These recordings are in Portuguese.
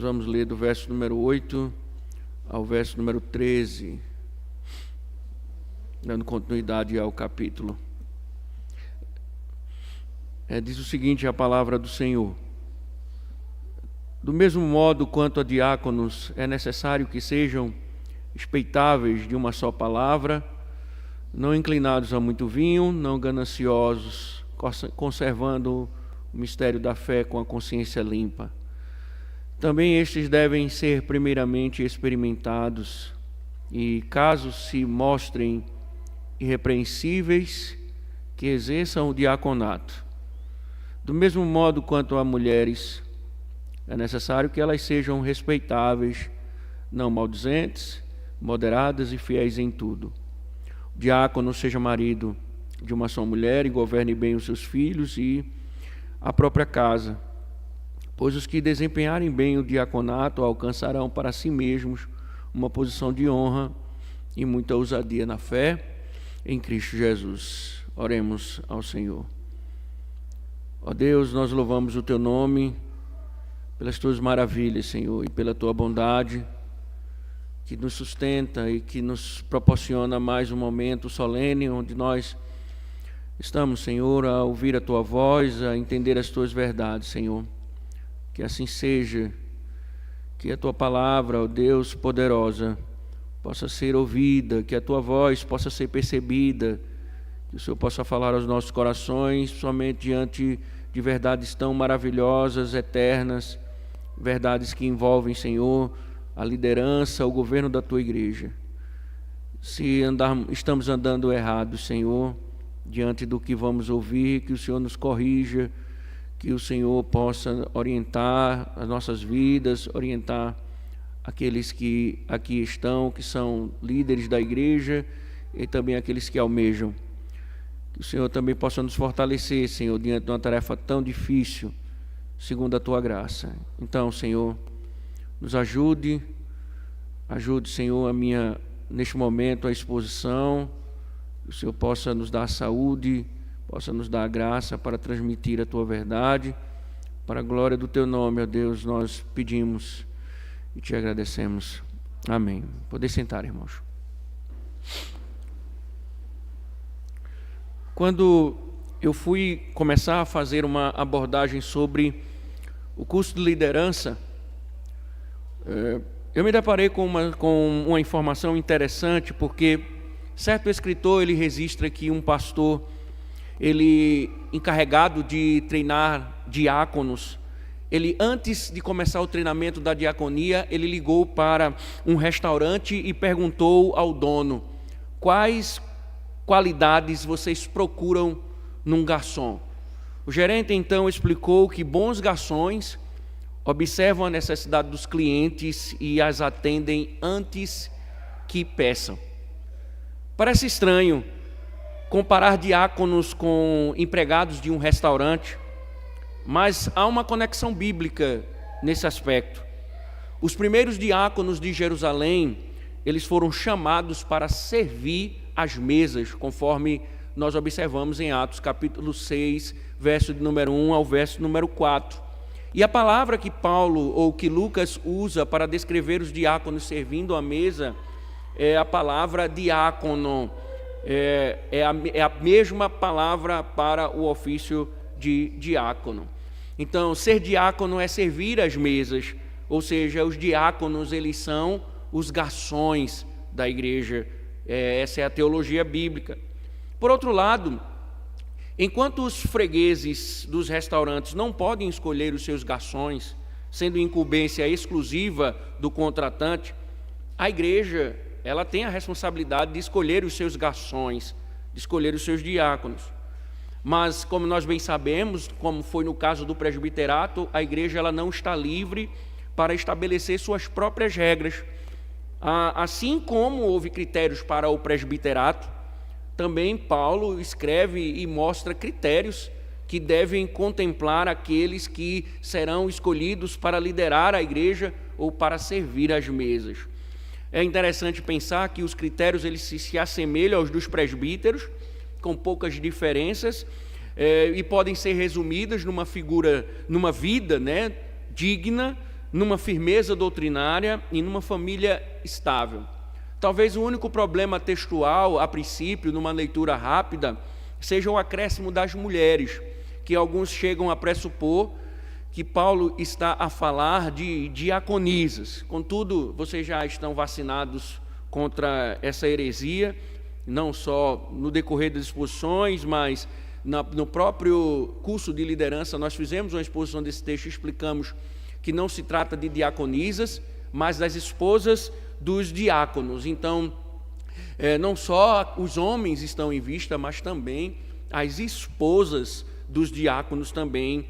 Nós vamos ler do verso número 8 ao verso número 13, dando continuidade ao capítulo. Diz o seguinte a palavra do Senhor: do mesmo modo quanto a diáconos é necessário que sejam respeitáveis de uma só palavra, não inclinados a muito vinho, não gananciosos, conservando o mistério da fé com a consciência limpa. Também estes devem ser primeiramente experimentados, e caso se mostrem irrepreensíveis, que exerçam o diaconato. Do mesmo modo quanto a mulheres, é necessário que elas sejam respeitáveis, não maldizentes, moderadas e fiéis em tudo. O diácono seja marido de uma só mulher e governe bem os seus filhos e a própria casa, pois os que desempenharem bem o diaconato alcançarão para si mesmos uma posição de honra e muita ousadia na fé em Cristo Jesus. Oremos ao Senhor. Ó Deus, nós louvamos o Teu nome pelas Tuas maravilhas, Senhor, e pela Tua bondade que nos sustenta e que nos proporciona mais um momento solene onde nós estamos, Senhor, a ouvir a Tua voz, a entender as Tuas verdades, Senhor. Que assim seja, que a Tua palavra, ó Deus poderosa, possa ser ouvida, que a Tua voz possa ser percebida, que o Senhor possa falar aos nossos corações, somente diante de verdades tão maravilhosas, eternas, verdades que envolvem, Senhor, a liderança, o governo da Tua igreja. Se estamos andando errado, Senhor, diante do que vamos ouvir, que o Senhor nos corrija, que o Senhor possa orientar as nossas vidas, orientar aqueles que aqui estão, que são líderes da igreja, e também aqueles que almejam. Que o Senhor também possa nos fortalecer, Senhor, diante de uma tarefa tão difícil, segundo a Tua graça. Então, Senhor, nos ajude, Senhor, neste momento, a exposição, que o Senhor possa nos dar saúde, possa nos dar a graça para transmitir a Tua verdade, para a glória do Teu nome, ó Deus, nós pedimos e Te agradecemos. Amém. Poder sentar, irmãos. Quando eu fui começar a fazer uma abordagem sobre o curso de liderança, eu me deparei com uma informação interessante, porque certo escritor, ele registra que um pastor, ele encarregado de treinar diáconos, ele antes de começar o treinamento da diaconia, ele ligou para um restaurante e perguntou ao dono: quais qualidades vocês procuram num garçom? O gerente então explicou que bons garçons observam a necessidade dos clientes e as atendem antes que peçam. Parece estranho comparar diáconos com empregados de um restaurante, mas há uma conexão bíblica nesse aspecto. Os primeiros diáconos de Jerusalém, eles foram chamados para servir as mesas, conforme nós observamos em Atos capítulo 6, verso de número 1 ao verso número 4. E a palavra que Paulo ou que Lucas usa para descrever os diáconos servindo a mesa é a palavra diácono. É a mesma palavra para o ofício de diácono. Então, ser diácono é servir as mesas, ou seja, os diáconos, eles são os garçons da igreja. Essa é a teologia bíblica. Por outro lado, enquanto os fregueses dos restaurantes não podem escolher os seus garçons, sendo incumbência exclusiva do contratante, a igreja, ela tem a responsabilidade de escolher os seus garçons, de escolher os seus diáconos. Mas, como nós bem sabemos, como foi no caso do presbiterato, a igreja ela não está livre para estabelecer suas próprias regras. Assim como houve critérios para o presbiterato, também Paulo escreve e mostra critérios que devem contemplar aqueles que serão escolhidos para liderar a igreja ou para servir as mesas. É interessante pensar que os critérios eles se assemelham aos dos presbíteros, com poucas diferenças, e podem ser resumidas numa vida, digna, numa firmeza doutrinária e numa família estável. Talvez o único problema textual, a princípio, numa leitura rápida, seja o acréscimo das mulheres, que alguns chegam a pressupor que Paulo está a falar de diaconisas. Contudo, vocês já estão vacinados contra essa heresia, não só no decorrer das exposições, mas no próprio curso de liderança. Nós fizemos uma exposição desse texto e explicamos que não se trata de diaconisas, mas das esposas dos diáconos. Então, não só os homens estão em vista, mas também as esposas dos diáconos também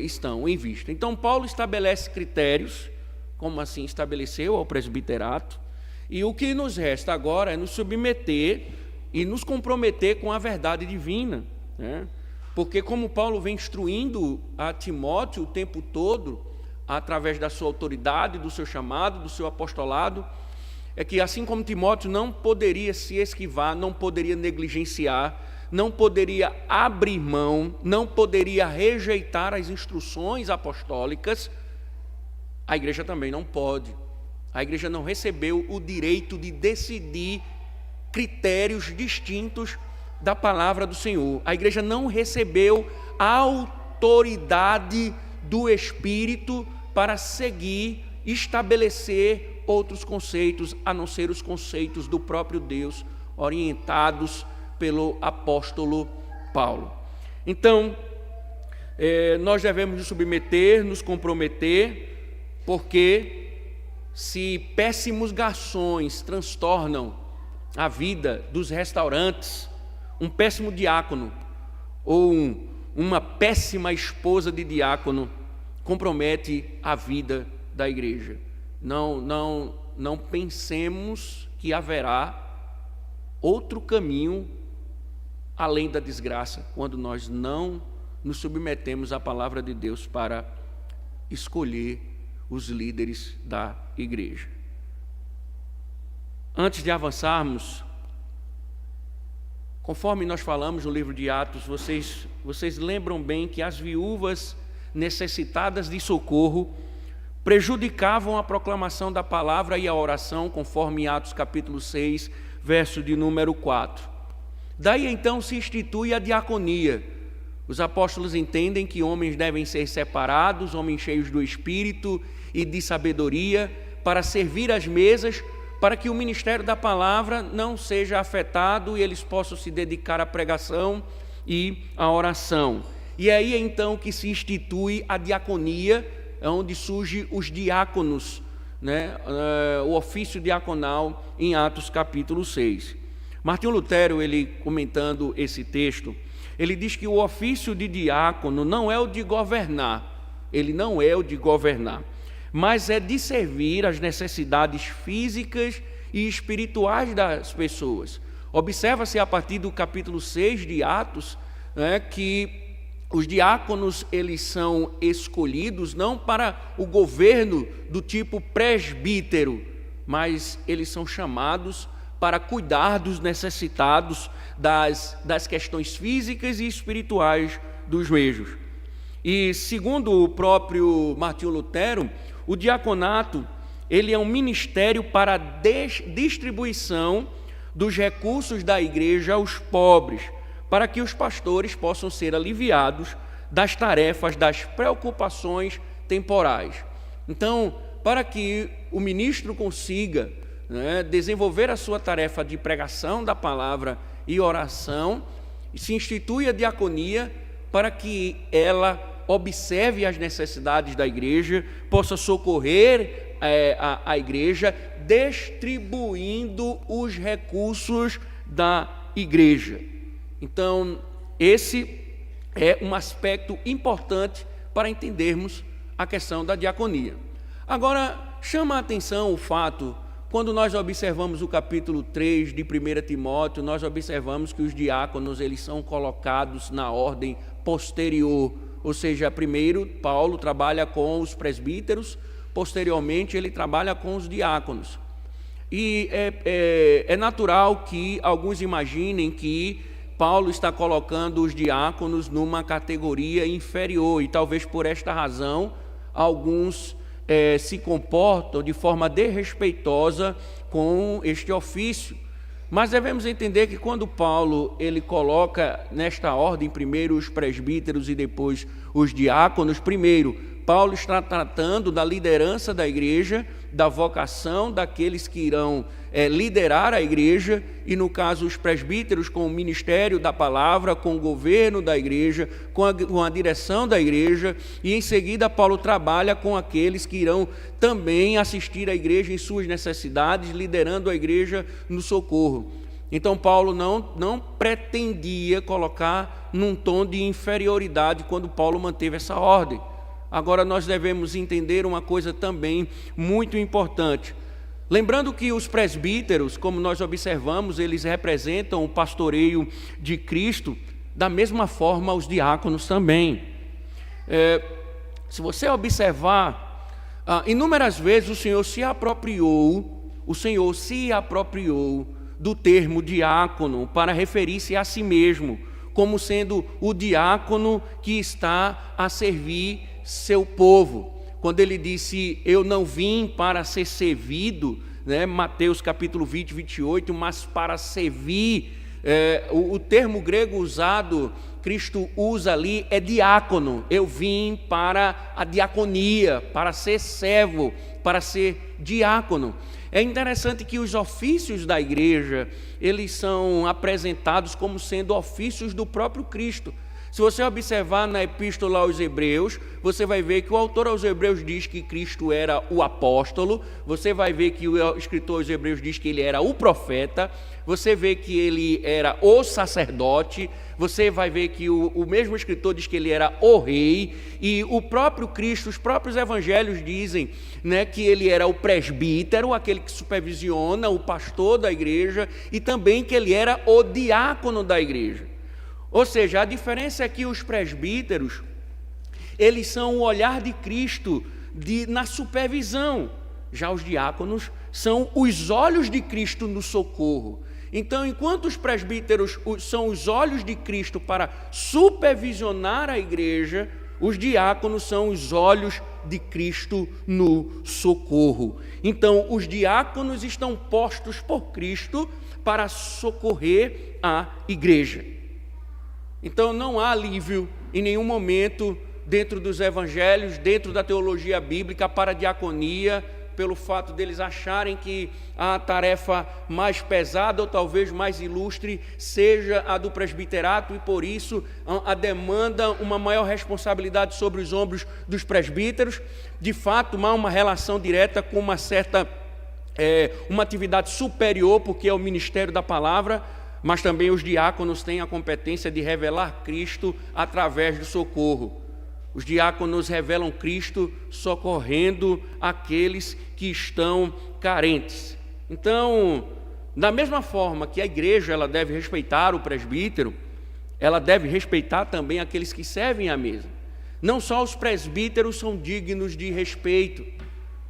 estão em vista. Então, Paulo estabelece critérios, como assim estabeleceu ao presbiterato, e o que nos resta agora é nos submeter e nos comprometer com a verdade divina, né? Porque, como Paulo vem instruindo a Timóteo o tempo todo, através da sua autoridade, do seu chamado, do seu apostolado, é que assim como Timóteo não poderia se esquivar, não poderia negligenciar, não poderia abrir mão, não poderia rejeitar as instruções apostólicas, a igreja também não pode. A igreja não recebeu o direito de decidir critérios distintos da palavra do Senhor. A igreja não recebeu a autoridade do Espírito para seguir, estabelecer outros conceitos, a não ser os conceitos do próprio Deus, orientados pelo apóstolo Paulo. Então, nós devemos nos submeter, nos comprometer, porque se péssimos garçons transtornam a vida dos restaurantes, um péssimo diácono ou uma péssima esposa de diácono compromete a vida da igreja. Não pensemos que haverá outro caminho além da desgraça, quando nós não nos submetemos à palavra de Deus para escolher os líderes da igreja. Antes de avançarmos, conforme nós falamos no livro de Atos, vocês lembram bem que as viúvas necessitadas de socorro prejudicavam a proclamação da palavra e a oração, conforme Atos capítulo 6, verso de número 4. Daí então se institui a diaconia. Os apóstolos entendem que homens devem ser separados, homens cheios do Espírito e de sabedoria, para servir às mesas, para que o ministério da palavra não seja afetado e eles possam se dedicar à pregação e à oração. E é aí então que se institui a diaconia, onde surge os diáconos, né? O ofício diaconal em Atos capítulo 6. Martinho Lutero, ele comentando esse texto, ele diz que o ofício de diácono não é o de governar, ele não é o de governar, mas é de servir às necessidades físicas e espirituais das pessoas. Observa-se a partir do capítulo 6 de Atos, né, que os diáconos, eles são escolhidos não para o governo do tipo presbítero, mas eles são chamados para cuidar dos necessitados, das questões físicas e espirituais dos mesmos. E segundo o próprio Martinho Lutero, o diaconato, ele é um ministério para a distribuição dos recursos da igreja aos pobres, para que os pastores possam ser aliviados das tarefas, das preocupações temporais. Então, para que o ministro consiga, né, desenvolver a sua tarefa de pregação da palavra e oração, se institui a diaconia para que ela observe as necessidades da igreja, possa socorrer a igreja, distribuindo os recursos da igreja. Então, esse é um aspecto importante para entendermos a questão da diaconia. Agora, chama a atenção o fato, quando nós observamos o capítulo 3 de 1 Timóteo, nós observamos que os diáconos, eles são colocados na ordem posterior, ou seja, primeiro Paulo trabalha com os presbíteros, posteriormente ele trabalha com os diáconos. E é natural que alguns imaginem que Paulo está colocando os diáconos numa categoria inferior, e talvez por esta razão alguns se comportam de forma desrespeitosa com este ofício. Mas devemos entender que quando Paulo ele coloca nesta ordem primeiro os presbíteros e depois os diáconos, primeiro, Paulo está tratando da liderança da igreja, da vocação daqueles que irão liderar a igreja, e no caso os presbíteros com o ministério da palavra, com o governo da igreja, com a direção da igreja, e em seguida Paulo trabalha com aqueles que irão também assistir a igreja em suas necessidades, liderando a igreja no socorro. Então Paulo não pretendia colocar num tom de inferioridade quando Paulo manteve essa ordem. Agora nós devemos entender uma coisa também muito importante. Lembrando que os presbíteros, como nós observamos, eles representam o pastoreio de Cristo, da mesma forma os diáconos também. Se você observar, inúmeras vezes o Senhor se apropriou do termo diácono para referir-se a si mesmo, como sendo o diácono que está a servir seu povo. Quando ele disse, eu não vim para ser servido, Mateus capítulo 20, 28, mas para servir, o termo grego usado, Cristo usa ali, é diácono. Eu vim para a diaconia, para ser servo, para ser diácono. É interessante que os ofícios da igreja, eles são apresentados como sendo ofícios do próprio Cristo. Se você observar na epístola aos Hebreus, você vai ver que o autor aos Hebreus diz que Cristo era o apóstolo, você vai ver que o escritor aos Hebreus diz que ele era o profeta, você vê que ele era o sacerdote, você vai ver que o mesmo escritor diz que ele era o rei, e o próprio Cristo, os próprios evangelhos dizem que ele era o presbítero, aquele que supervisiona, o pastor da igreja, e também que ele era o diácono da igreja. Ou seja, a diferença é que os presbíteros, eles são o olhar de Cristo na supervisão. Já os diáconos são os olhos de Cristo no socorro. Então, enquanto os presbíteros são os olhos de Cristo para supervisionar a igreja, os diáconos são os olhos de Cristo no socorro. Então, os diáconos estão postos por Cristo para socorrer a igreja. Então não há alívio em nenhum momento dentro dos evangelhos, dentro da teologia bíblica para a diaconia, pelo fato deles acharem que a tarefa mais pesada ou talvez mais ilustre seja a do presbiterato e por isso a demanda uma maior responsabilidade sobre os ombros dos presbíteros. De fato, há uma relação direta com uma certa uma atividade superior, porque é o ministério da palavra, mas também os diáconos têm a competência de revelar Cristo através do socorro. Os diáconos revelam Cristo socorrendo aqueles que estão carentes. Então, da mesma forma que a igreja ela deve respeitar o presbítero, ela deve respeitar também aqueles que servem à mesa. Não só os presbíteros são dignos de respeito,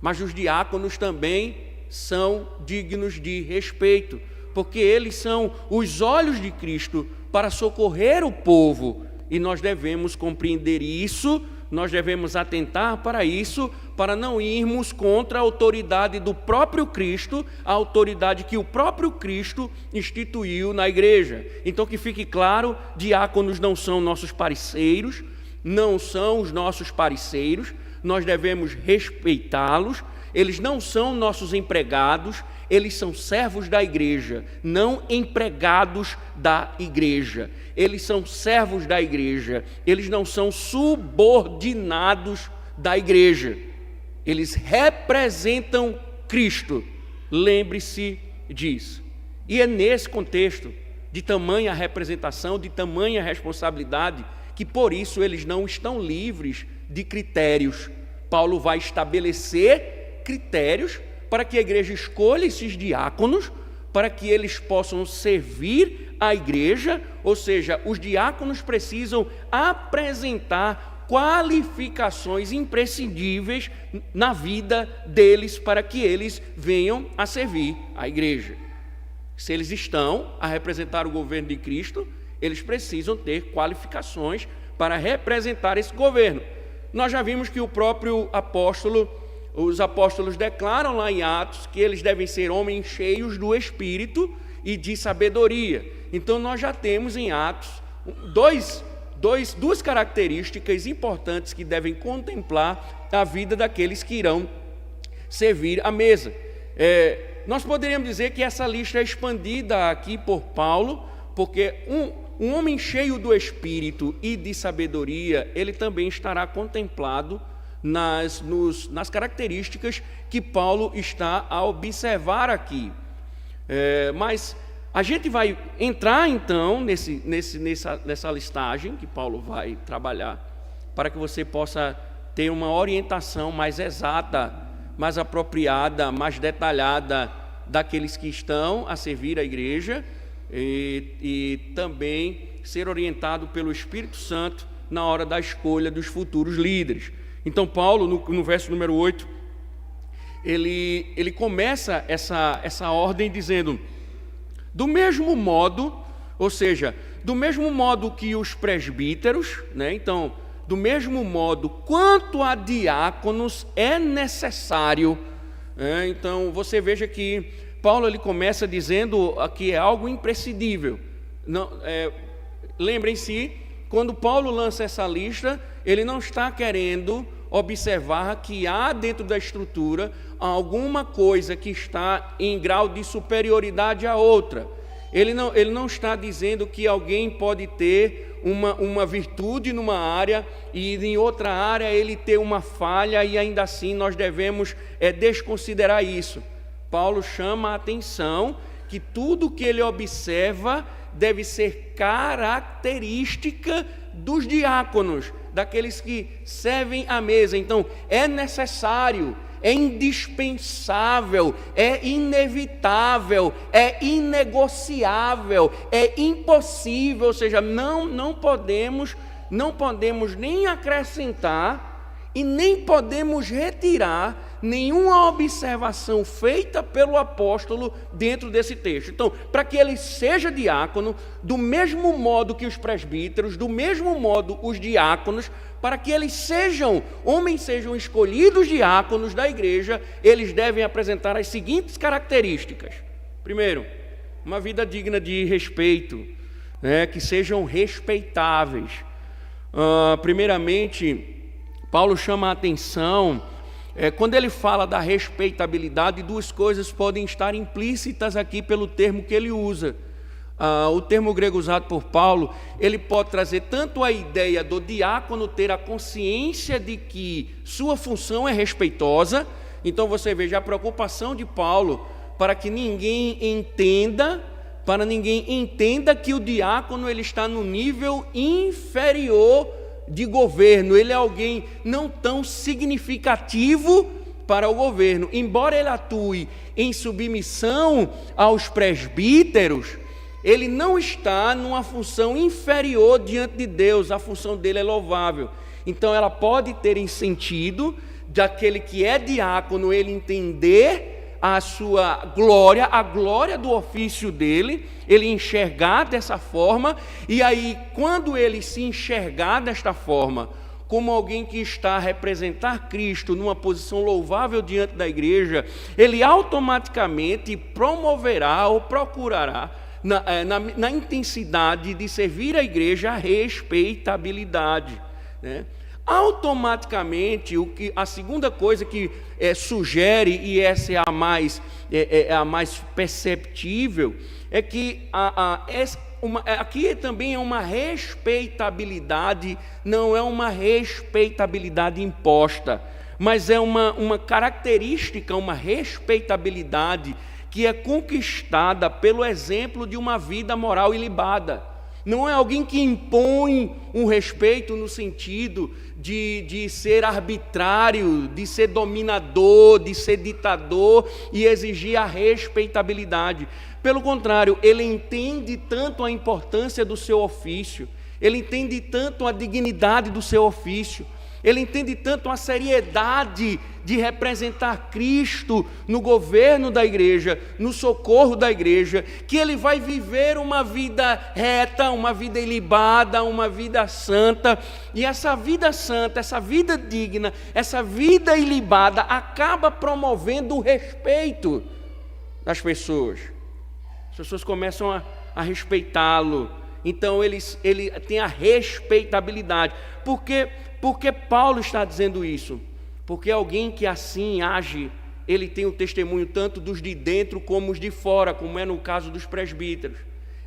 mas os diáconos também são dignos de respeito, porque eles são os olhos de Cristo para socorrer o povo, e nós devemos compreender isso, nós devemos atentar para isso, para não irmos contra a autoridade do próprio Cristo, a autoridade que o próprio Cristo instituiu na igreja. Então que fique claro, diáconos não são nossos parceiros, não são os nossos parceiros, nós devemos respeitá-los, eles não são nossos empregados, eles são servos da igreja, não empregados da igreja. Eles são servos da igreja, eles não são subordinados da igreja. Eles representam Cristo, lembre-se disso. E é nesse contexto de tamanha representação, de tamanha responsabilidade, que por isso eles não estão livres de critérios. Paulo vai estabelecer critérios para que a igreja escolha esses diáconos, para que eles possam servir a igreja, ou seja, os diáconos precisam apresentar qualificações imprescindíveis na vida deles para que eles venham a servir a igreja. Se eles estão a representar o governo de Cristo, eles precisam ter qualificações para representar esse governo. Nós já vimos que o próprio apóstolo, Os apóstolos declaram lá em Atos que eles devem ser homens cheios do Espírito e de sabedoria. Então nós já temos em Atos duas características importantes que devem contemplar a vida daqueles que irão servir à mesa. Nós poderíamos dizer que essa lista é expandida aqui por Paulo, porque um homem cheio do Espírito e de sabedoria, ele também estará contemplado nas características que Paulo está a observar aqui. Mas a gente vai entrar então nessa listagem que Paulo vai trabalhar, para que você possa ter uma orientação mais exata, mais apropriada, mais detalhada daqueles que estão a servir a igreja e também ser orientado pelo Espírito Santo na hora da escolha dos futuros líderes. Então Paulo, no verso número 8, ele começa essa ordem dizendo: do mesmo modo, ou seja, do mesmo modo que os presbíteros, né? Então, do mesmo modo quanto a diáconos é necessário. Então, você veja que Paulo ele começa dizendo que é algo imprescindível. Lembrem-se, quando Paulo lança essa lista, ele não está querendo observar que há dentro da estrutura alguma coisa que está em grau de superioridade à outra. Ele não está dizendo que alguém pode ter uma virtude numa área e em outra área ele ter uma falha, e ainda assim nós devemos desconsiderar isso. Paulo chama a atenção que tudo que ele observa deve ser característica dos diáconos, daqueles que servem à mesa. Então, é necessário, é indispensável, é inevitável, é inegociável, é impossível, ou seja, não podemos nem acrescentar e nem podemos retirar nenhuma observação feita pelo apóstolo dentro desse texto. Então, para que ele seja diácono, do mesmo modo que os presbíteros, do mesmo modo os diáconos, para que eles homens sejam escolhidos diáconos da igreja, eles devem apresentar as seguintes características. Primeiro, uma vida digna de respeito, que sejam respeitáveis. Primeiramente, Paulo chama a atenção, quando ele fala da respeitabilidade, duas coisas podem estar implícitas aqui pelo termo que ele usa. O termo grego usado por Paulo, ele pode trazer tanto a ideia do diácono ter a consciência de que sua função é respeitosa. Então você veja a preocupação de Paulo para que ninguém entenda que o diácono ele está no nível inferior de governo, ele é alguém não tão significativo para o governo. Embora ele atue em submissão aos presbíteros, ele não está numa função inferior diante de Deus, a função dele é louvável. Então ela pode ter em sentido daquele que é diácono, ele entender a sua glória, a glória do ofício dele, ele enxergar dessa forma, e aí quando ele se enxergar desta forma, como alguém que está a representar Cristo numa posição louvável diante da igreja, ele automaticamente promoverá ou procurará, na intensidade de servir a igreja, a respeitabilidade, né? Automaticamente, a segunda coisa que sugere, e essa é a mais perceptível, é que aqui também é uma respeitabilidade, não é uma respeitabilidade imposta, mas é uma característica, uma respeitabilidade que é conquistada pelo exemplo de uma vida moral ilibada. Não é alguém que impõe um respeito no sentido de ser arbitrário, de ser dominador, de ser ditador e exigir a respeitabilidade. Pelo contrário, ele entende tanto a importância do seu ofício, ele entende tanto a dignidade do seu ofício, ele entende tanto a seriedade de representar Cristo no governo da igreja, no socorro da igreja, que ele vai viver uma vida reta, uma vida ilibada, uma vida santa, e essa vida santa, essa vida digna, essa vida ilibada acaba promovendo o respeito das pessoas. As pessoas começam a respeitá-lo. Então ele tem a respeitabilidade. Por que Paulo está dizendo isso? Porque alguém que assim age, ele tem o testemunho tanto dos de dentro como os de fora, como é no caso dos presbíteros.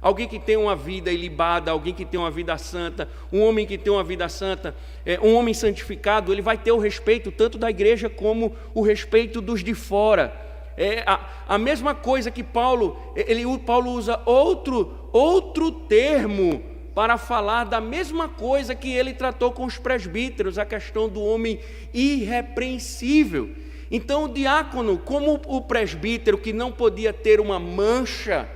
Alguém que tem uma vida ilibada, alguém que tem uma vida santa, um homem que tem uma vida santa, um homem santificado, ele vai ter o respeito tanto da igreja como o respeito dos de fora. A mesma coisa que Paulo usa outro termo para falar da mesma coisa que ele tratou com os presbíteros, a questão do homem irrepreensível. Então o diácono, como o presbítero que não podia ter uma mancha,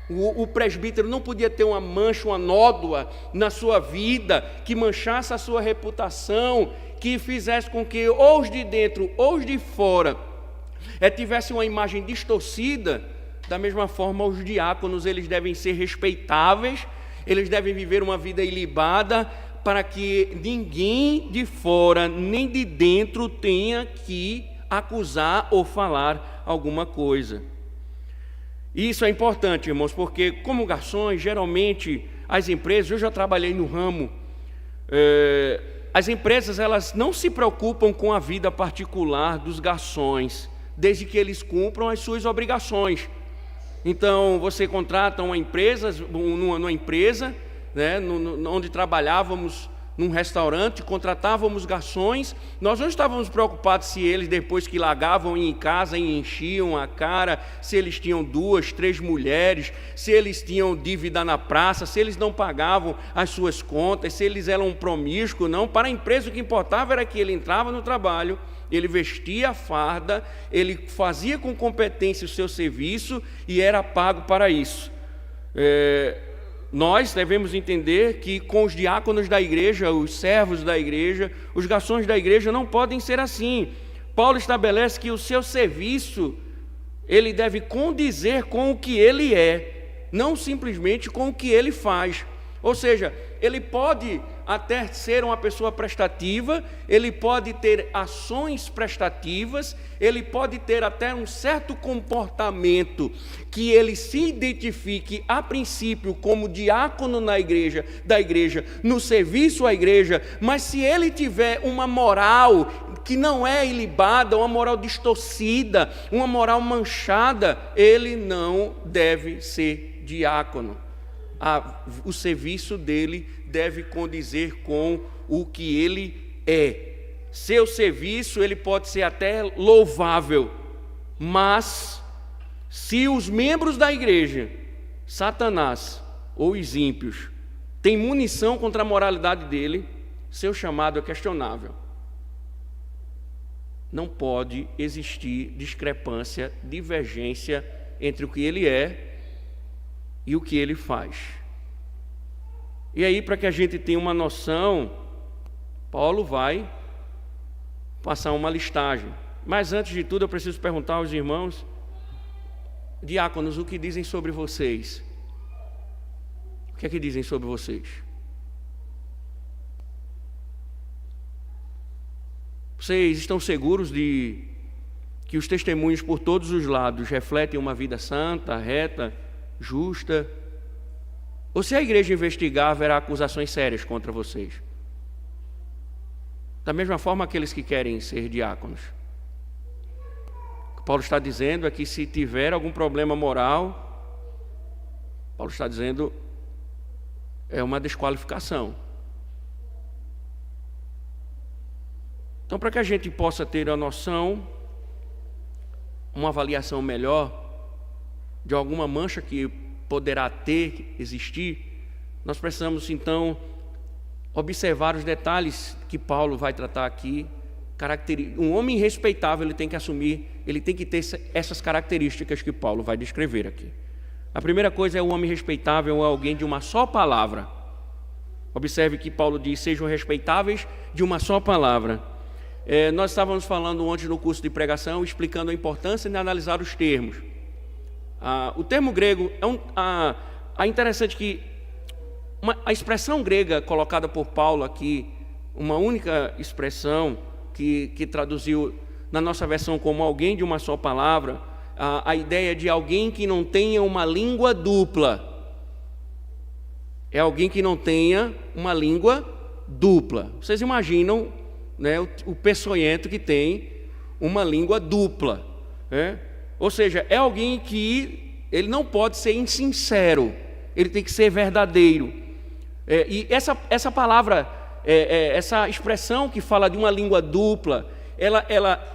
o presbítero não podia ter uma mancha, uma nódoa na sua vida, que manchasse a sua reputação, que fizesse com que ou os de dentro ou os de fora tivesse uma imagem distorcida. Da mesma forma, os diáconos, eles devem ser respeitáveis, eles devem viver uma vida ilibada, para que ninguém de fora nem de dentro tenha que acusar ou falar alguma coisa. E isso é importante, irmãos, porque como garçons, geralmente as empresas, eu já trabalhei no ramo, as empresas, elas não se preocupam com a vida particular dos garçons, desde que eles cumpram as suas obrigações. Então, você contrata uma empresa, né, onde trabalhávamos num restaurante, contratávamos garçons, nós não estávamos preocupados se eles, depois que largavam em casa, enchiam a cara, se eles tinham 2, 3 mulheres, se eles tinham dívida na praça, se eles não pagavam as suas contas, se eles eram promíscuos, não. Para a empresa o que importava era que ele entrava no trabalho, ele vestia a farda, ele fazia com competência o seu serviço e era pago para isso. Nós devemos entender que com os diáconos da igreja, os servos da igreja, os garçons da igreja não podem ser assim. Paulo estabelece que o seu serviço, ele deve condizer com o que ele é, não simplesmente com o que ele faz. Ou seja, ele pode até ser uma pessoa prestativa, ele pode ter ações prestativas, ele pode ter até um certo comportamento que ele se identifique a princípio como diácono da igreja, no serviço à igreja, mas se ele tiver uma moral que não é ilibada, uma moral distorcida, uma moral manchada, ele não deve ser diácono. O serviço dele deve condizer com o que ele é. Seu serviço, ele pode ser até louvável, mas se os membros da igreja, Satanás ou os ímpios, têm munição contra a moralidade dele, seu chamado é questionável. Não pode existir discrepância, divergência entre o que ele é e o que ele faz. E aí, para que a gente tenha uma noção, Paulo vai passar uma listagem. Mas antes de tudo, eu preciso perguntar aos irmãos, diáconos, o que dizem sobre vocês? O que é que dizem sobre vocês? Vocês estão seguros de que os testemunhos por todos os lados refletem uma vida santa, reta, justa? Ou se a igreja investigar, haverá acusações sérias contra vocês? Da mesma forma, aqueles que querem ser diáconos. O que Paulo está dizendo é que se tiver algum problema moral, Paulo está dizendo, é uma desqualificação. Então, para que a gente possa ter a noção, uma avaliação melhor de alguma mancha que poderá existir, nós precisamos então observar os detalhes que Paulo vai tratar aqui. Um homem respeitável, ele tem que assumir, ele tem que ter essas características que Paulo vai descrever aqui. A primeira coisa é o homem respeitável, é alguém de uma só palavra. Observe que Paulo diz: sejam respeitáveis de uma só palavra. Nós estávamos falando ontem no curso de pregação, explicando a importância de analisar os termos. O termo grego é interessante que a expressão grega colocada por Paulo aqui, uma única expressão que traduziu na nossa versão como alguém de uma só palavra, a ideia de alguém que não tenha uma língua dupla. É alguém que não tenha uma língua dupla. Vocês imaginam, né, o peçonhento que tem uma língua dupla, né? Ou seja, é alguém que ele não pode ser insincero, ele tem que ser verdadeiro. E essa palavra, essa expressão que fala de uma língua dupla,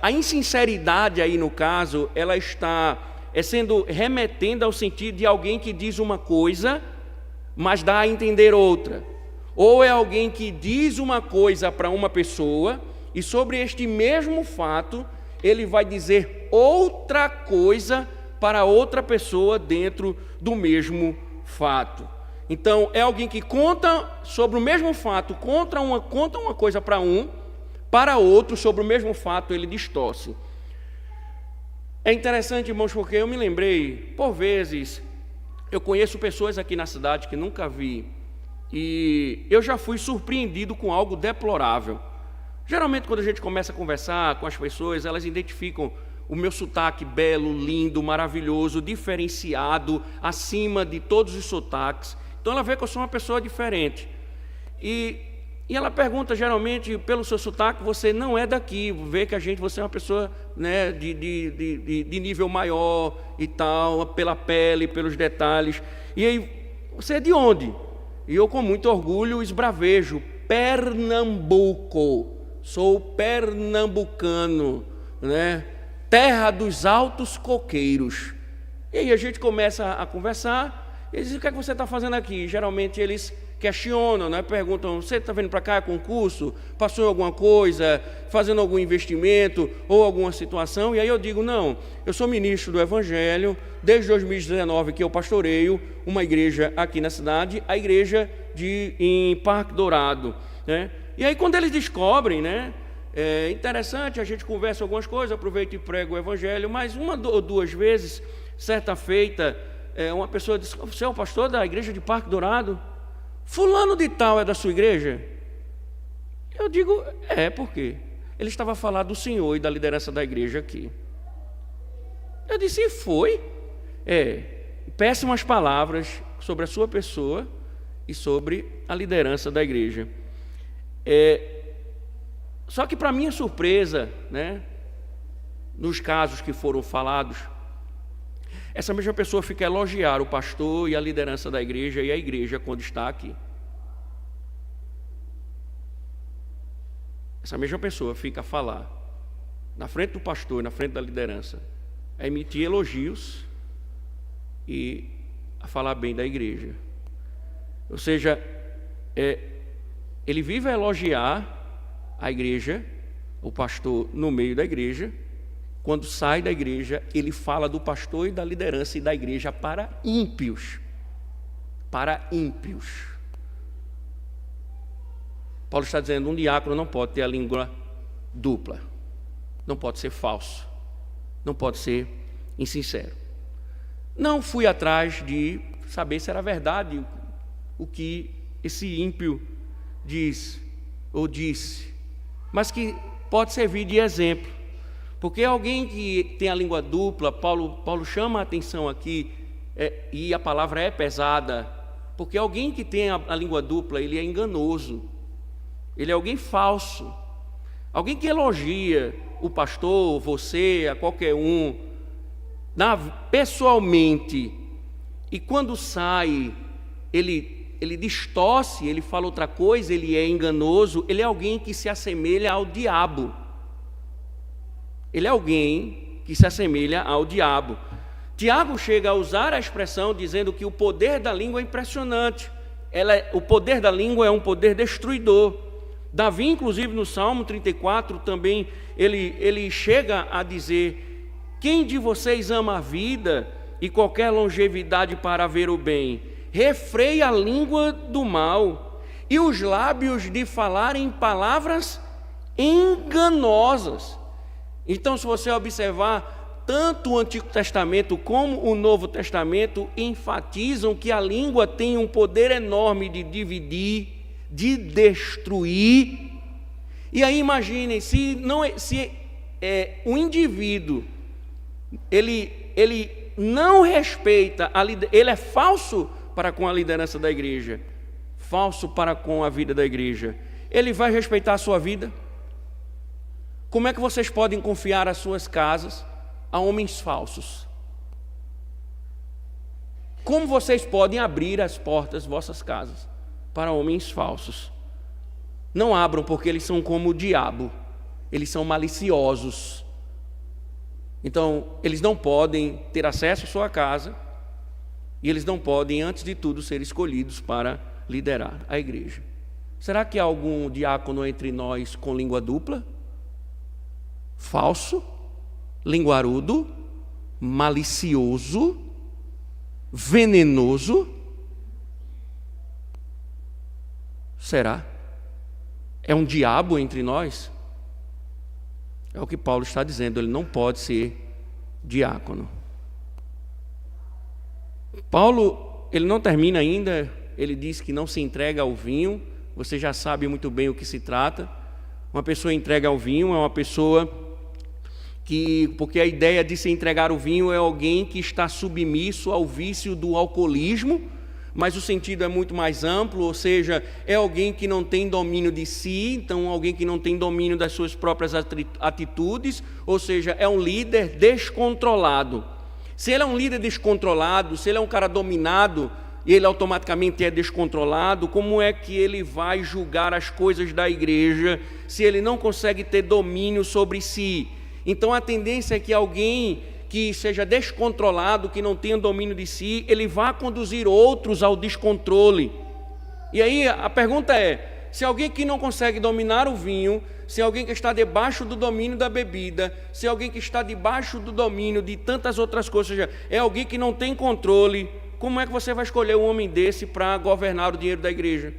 a insinceridade aí no caso, ela está sendo remetendo ao sentido de alguém que diz uma coisa, mas dá a entender outra. Ou é alguém que diz uma coisa para uma pessoa e sobre este mesmo fato ele vai dizer outra coisa para outra pessoa dentro do mesmo fato. Então é alguém que conta sobre o mesmo fato, conta uma coisa para outro sobre o mesmo fato ele distorce. É interessante, irmãos, porque eu me lembrei, por vezes, eu conheço pessoas aqui na cidade que nunca vi, e eu já fui surpreendido com algo deplorável. Geralmente, quando a gente começa a conversar com as pessoas, elas identificam o meu sotaque belo, lindo, maravilhoso, diferenciado, acima de todos os sotaques. Então, ela vê que eu sou uma pessoa diferente. E ela pergunta, geralmente, pelo seu sotaque, você não é daqui, vê que você é uma pessoa, né, de nível maior e tal, pela pele, pelos detalhes. E aí, você é de onde? E eu, com muito orgulho, esbravejo: Pernambuco, sou pernambucano, né? Terra dos altos coqueiros. E aí a gente começa a conversar, eles dizem: o que é que você está fazendo aqui? Geralmente eles questionam, né? Perguntam: você está vindo para cá, concurso? Passou em alguma coisa? Fazendo algum investimento ou alguma situação? E aí eu digo: não, eu sou ministro do Evangelho, desde 2019 que eu pastoreio uma igreja aqui na cidade, a igreja em Parque Dourado, né? E aí quando eles descobrem, né, é interessante, a gente conversa algumas coisas, aproveito e prego o Evangelho, mas uma ou duas vezes, certa feita, uma pessoa disse: você é o pastor da igreja de Parque Dourado? Fulano de tal é da sua igreja? Eu digo: por quê? Ele estava a falar do senhor e da liderança da igreja aqui. Eu disse: e foi? Péssimas palavras sobre a sua pessoa e sobre a liderança da igreja. Só que, para minha surpresa, né, nos casos que foram falados, essa mesma pessoa fica a elogiar o pastor e a liderança da igreja e a igreja quando está aqui. Essa mesma pessoa fica a falar na frente do pastor e na frente da liderança, a emitir elogios e a falar bem da igreja. Ou seja, ele vive a elogiar a igreja, o pastor no meio da igreja. Quando sai da igreja, ele fala do pastor e da liderança e da igreja para ímpios. Para ímpios. Paulo está dizendo: um diácono não pode ter a língua dupla, não pode ser falso, não pode ser insincero. Não fui atrás de saber se era verdade o que esse ímpio diz ou disse, mas que pode servir de exemplo. Porque alguém que tem a língua dupla, Paulo chama a atenção aqui, e a palavra é pesada, porque alguém que tem a língua dupla, ele é enganoso, ele é alguém falso, alguém que elogia o pastor, você, a qualquer um, pessoalmente, e quando sai, ele distorce, ele fala outra coisa, ele é enganoso, ele é alguém que se assemelha ao diabo. Ele é alguém que se assemelha ao diabo. Tiago chega a usar a expressão dizendo que o poder da língua é impressionante. O poder da língua é um poder destruidor. Davi, inclusive, no Salmo 34, também ele chega a dizer: quem de vocês ama a vida e qualquer longevidade para ver o bem? Refreia a língua do mal e os lábios de falarem palavras enganosas. Então, se você observar, tanto o Antigo Testamento como o Novo Testamento enfatizam que a língua tem um poder enorme de dividir, de destruir. E aí imaginem, se o indivíduo ele não respeita, ele é falso para com a liderança da igreja, falso para com a vida da igreja, ele vai respeitar a sua vida? Como é que vocês podem confiar as suas casas a homens falsos? Como vocês podem abrir as portas de vossas casas para homens falsos? Não abram, porque eles são como o diabo, eles são maliciosos. Então, eles não podem ter acesso à sua casa e eles não podem, antes de tudo, ser escolhidos para liderar a igreja. Será que há algum diácono entre nós com língua dupla? Falso, linguarudo, malicioso, venenoso? Será? É um diabo entre nós? É o que Paulo está dizendo, ele não pode ser diácono. Paulo, ele não termina ainda, ele diz que não se entrega ao vinho. Você já sabe muito bem o que se trata. Uma pessoa entrega ao vinho é uma pessoa porque a ideia de se entregar ao vinho é alguém que está submisso ao vício do alcoolismo, mas o sentido é muito mais amplo, ou seja, é alguém que não tem domínio de si, então alguém que não tem domínio das suas próprias atitudes, ou seja, é um líder descontrolado. Se ele é um líder descontrolado, se ele é um cara dominado, e ele automaticamente é descontrolado, como é que ele vai julgar as coisas da igreja se ele não consegue ter domínio sobre si? Então a tendência é que alguém que seja descontrolado, que não tenha domínio de si, ele vá conduzir outros ao descontrole. E aí a pergunta é, se alguém que não consegue dominar o vinho, se alguém que está debaixo do domínio da bebida, se alguém que está debaixo do domínio de tantas outras coisas, ou seja, é alguém que não tem controle, como é que você vai escolher um homem desse para governar o dinheiro da igreja?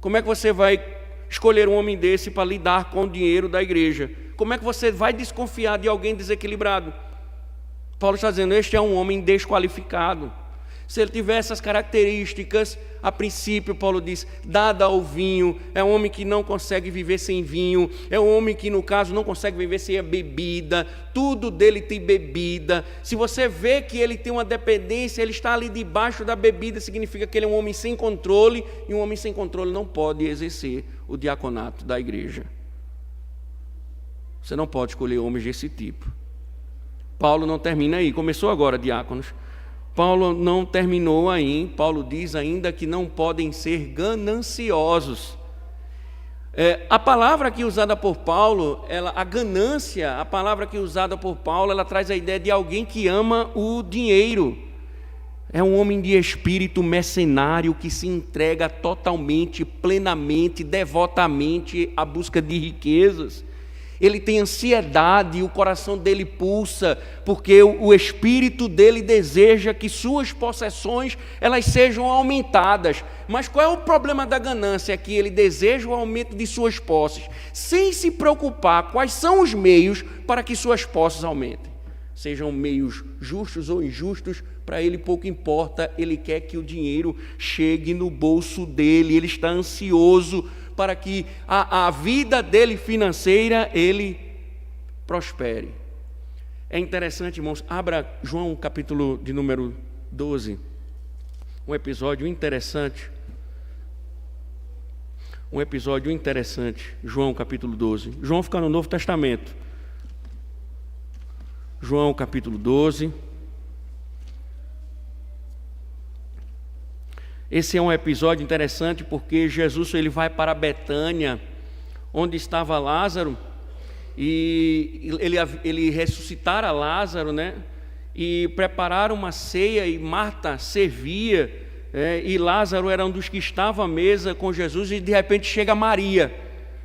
Como é que você vai escolher um homem desse para lidar com o dinheiro da igreja? Como é que você vai desconfiar de alguém desequilibrado? Paulo está dizendo, este é um homem desqualificado. Se ele tiver essas características, a princípio, Paulo diz, dada ao vinho, é um homem que não consegue viver sem vinho, é um homem que, no caso, não consegue viver sem a bebida, tudo dele tem bebida. Se você vê que ele tem uma dependência, ele está ali debaixo da bebida, significa que ele é um homem sem controle, e um homem sem controle não pode exercer o diaconato da igreja. Você não pode escolher homens desse tipo. Paulo não termina aí, começou agora, diáconos. Paulo não terminou aí, Paulo diz ainda que não podem ser gananciosos. A palavra aqui usada por Paulo, a ganância, a palavra aqui usada por Paulo, ela traz a ideia de alguém que ama o dinheiro. É um homem de espírito mercenário que se entrega totalmente, plenamente, devotamente à busca de riquezas. Ele tem ansiedade, o coração dele pulsa, porque o espírito dele deseja que suas possessões elas sejam aumentadas. Mas qual é o problema da ganância? É que ele deseja o aumento de suas posses, sem se preocupar quais são os meios para que suas posses aumentem. Sejam meios justos ou injustos, para ele pouco importa, ele quer que o dinheiro chegue no bolso dele, ele está ansioso para que a vida dele financeira, ele prospere. É interessante, irmãos, abra João capítulo de número 12, um episódio interessante, João capítulo 12, João fica no Novo Testamento, João capítulo 12, esse é um episódio interessante porque Jesus ele vai para Betânia, onde estava Lázaro, e ele ressuscitara Lázaro, né? E prepararam uma ceia e Marta servia, e Lázaro era um dos que estava à mesa com Jesus e de repente chega Maria.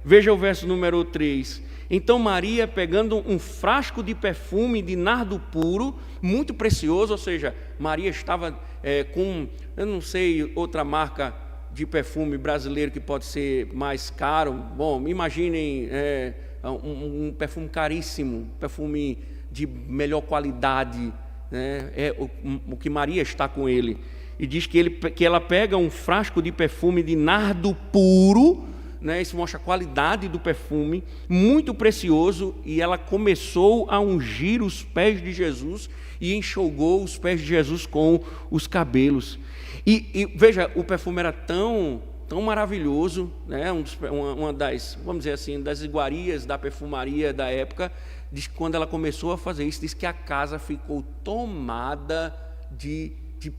Veja o verso número 3. Então Maria, pegando um frasco de perfume de nardo puro, muito precioso, ou seja, Maria estava com, eu não sei, outra marca de perfume brasileiro que pode ser mais caro. Bom, imaginem um perfume caríssimo, perfume de melhor qualidade, né? É o que Maria está com ele. E diz que ela pega um frasco de perfume de nardo puro, né? Isso mostra a qualidade do perfume, muito precioso, e ela começou a ungir os pés de Jesus e enxugou os pés de Jesus com os cabelos. E veja, o perfume era tão maravilhoso, né? Uma das, vamos dizer assim, das iguarias da perfumaria da época. Diz que quando ela começou a fazer isso, diz que a casa ficou tomada de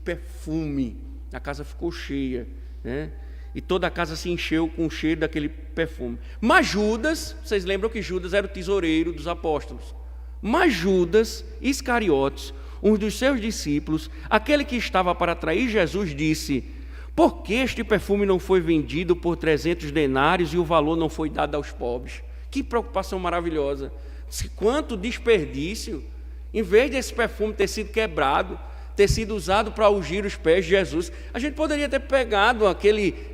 perfume. A casa ficou cheia, né? E toda a casa se encheu com o cheiro daquele perfume. Mas Judas, vocês lembram que Judas era o tesoureiro dos apóstolos. Mas Judas Iscariotes, um dos seus discípulos, aquele que estava para trair Jesus, disse: por que este perfume não foi vendido por 300 denários e o valor não foi dado aos pobres? Que preocupação maravilhosa! Quanto desperdício! Em vez desse perfume ter sido quebrado, ter sido usado para ungir os pés de Jesus, a gente poderia ter pegado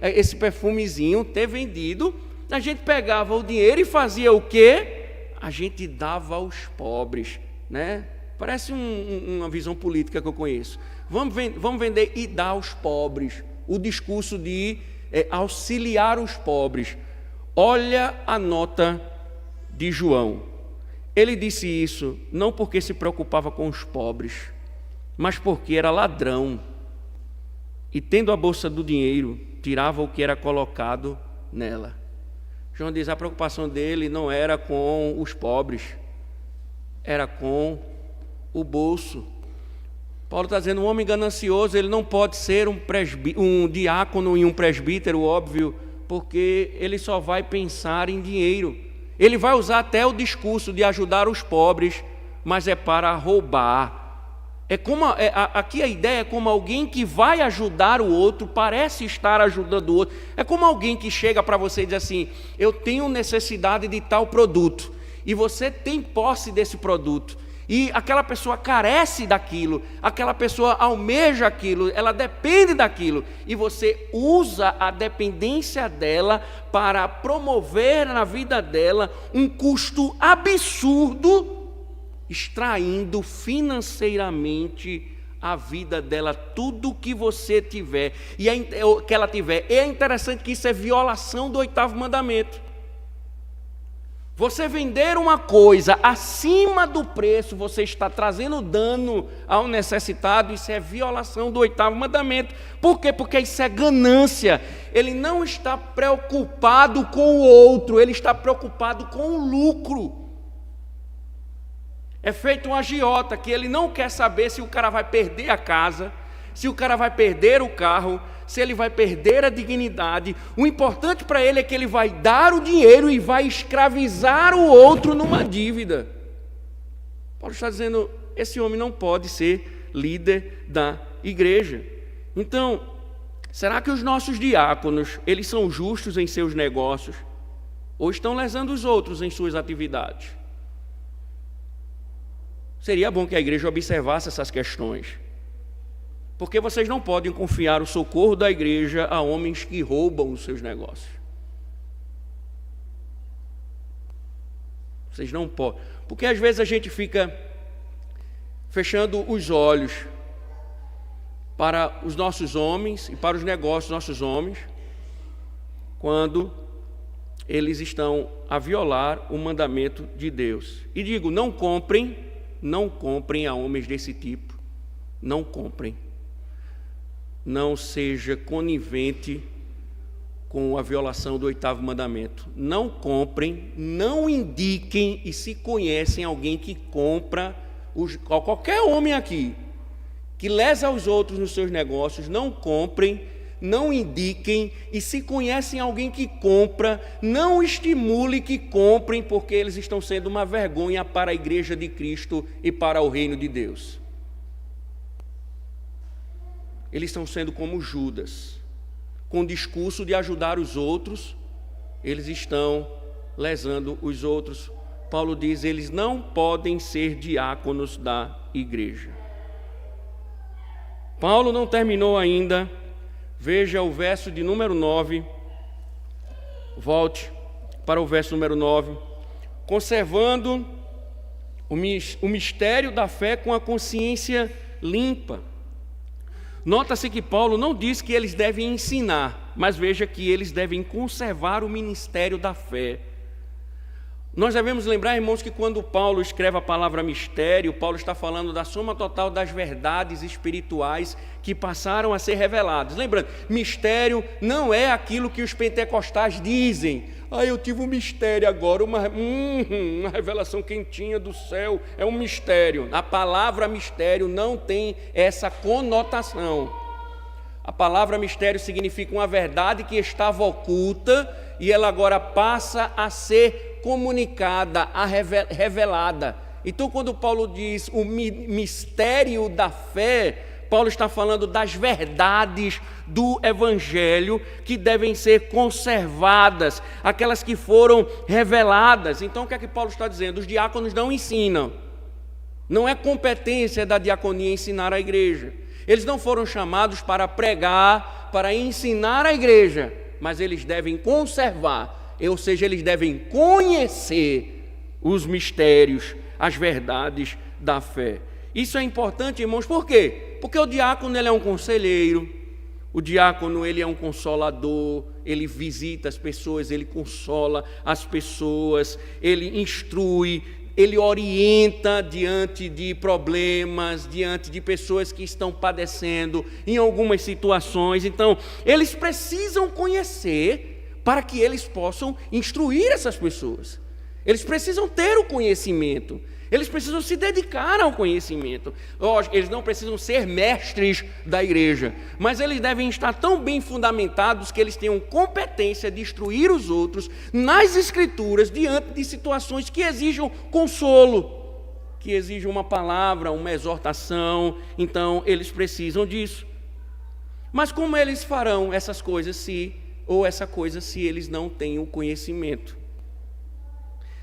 esse perfumezinho, ter vendido, a gente pegava o dinheiro e fazia o quê? A gente dava aos pobres, né? Parece uma visão política que eu conheço. Vamos vender e dar aos pobres. O discurso de auxiliar os pobres. Olha a nota de João. Ele disse isso não porque se preocupava com os pobres, mas porque era ladrão. E tendo a bolsa do dinheiro, tirava o que era colocado nela. João diz, a preocupação dele não era com os pobres, era com o bolso. Paulo está dizendo, um homem ganancioso, ele não pode ser um diácono e um presbítero, óbvio, porque ele só vai pensar em dinheiro. Ele vai usar até o discurso de ajudar os pobres, mas é para roubar. Aqui a ideia é como alguém que vai ajudar o outro, parece estar ajudando o outro. É como alguém que chega para você e diz assim, eu tenho necessidade de tal produto, e você tem posse desse produto, e aquela pessoa carece daquilo, aquela pessoa almeja aquilo, ela depende daquilo, e você usa a dependência dela para promover na vida dela um custo absurdo, extraindo financeiramente a vida dela, tudo que você tiver, que ela tiver. É interessante que isso é violação do 8º mandamento. Você vender uma coisa acima do preço, você está trazendo dano ao necessitado, isso é violação do 8º mandamento. Por quê? Porque isso é ganância. Ele não está preocupado com o outro, ele está preocupado com o lucro. É feito um agiota que ele não quer saber se o cara vai perder a casa, se o cara vai perder o carro, se ele vai perder a dignidade. O importante para ele é que ele vai dar o dinheiro e vai escravizar o outro numa dívida. Paulo está dizendo, esse homem não pode ser líder da igreja. Então, será que os nossos diáconos, eles são justos em seus negócios? Ou estão lesando os outros em suas atividades? Seria bom que a igreja observasse essas questões. Porque vocês não podem confiar o socorro da igreja a homens que roubam os seus negócios. Vocês não podem. Porque às vezes a gente fica fechando os olhos para os nossos homens e para os negócios dos nossos homens, quando eles estão a violar o mandamento de Deus. E digo, não comprem a homens desse tipo. Não comprem. Não seja conivente com a violação do 8º mandamento. Não comprem, não indiquem, e se conhecem alguém que compra, qualquer homem aqui, que lesa os outros nos seus negócios, não comprem, não indiquem, e se conhecem alguém que compra, não estimule que comprem, porque eles estão sendo uma vergonha para a igreja de Cristo e para o reino de Deus. Eles estão sendo como Judas, com o discurso de ajudar os outros, eles estão lesando os outros. Paulo diz, eles não podem ser diáconos da igreja. Paulo não terminou ainda. Veja o verso de número 9. Volte para o verso número 9. Conservando o mistério da fé com a consciência limpa. Nota-se que Paulo não diz que eles devem ensinar, mas veja que eles devem conservar o ministério da fé. Nós devemos lembrar, irmãos, que quando Paulo escreve a palavra mistério, Paulo está falando da soma total das verdades espirituais que passaram a ser reveladas. Lembrando, mistério não é aquilo que os pentecostais dizem. Eu tive um mistério agora, uma revelação quentinha do céu, é um mistério. A palavra mistério não tem essa conotação. A palavra mistério significa uma verdade que estava oculta e ela agora passa a ser comunicada, revelada. Então, quando Paulo diz o mistério da fé, Paulo está falando das verdades do Evangelho que devem ser conservadas, aquelas que foram reveladas. Então, o que é que Paulo está dizendo? Os diáconos não ensinam. Não é competência da diaconia ensinar a igreja. Eles não foram chamados para pregar, para ensinar a igreja, mas eles devem conservar, ou seja, eles devem conhecer os mistérios, as verdades da fé. Isso é importante, irmãos, por quê? Porque o diácono ele é um conselheiro, o diácono ele é um consolador, ele visita as pessoas, ele consola as pessoas, ele instrui, ele orienta diante de problemas, diante de pessoas que estão padecendo em algumas situações. Então, eles precisam conhecer para que eles possam instruir essas pessoas. Eles precisam ter o conhecimento. Eles precisam se dedicar ao conhecimento. Lógico, eles não precisam ser mestres da igreja, mas eles devem estar tão bem fundamentados que eles tenham competência de instruir os outros nas Escrituras, diante de situações que exijam consolo, que exijam uma palavra, uma exortação. Então, eles precisam disso. Mas como eles farão essas coisas se eles não têm o conhecimento?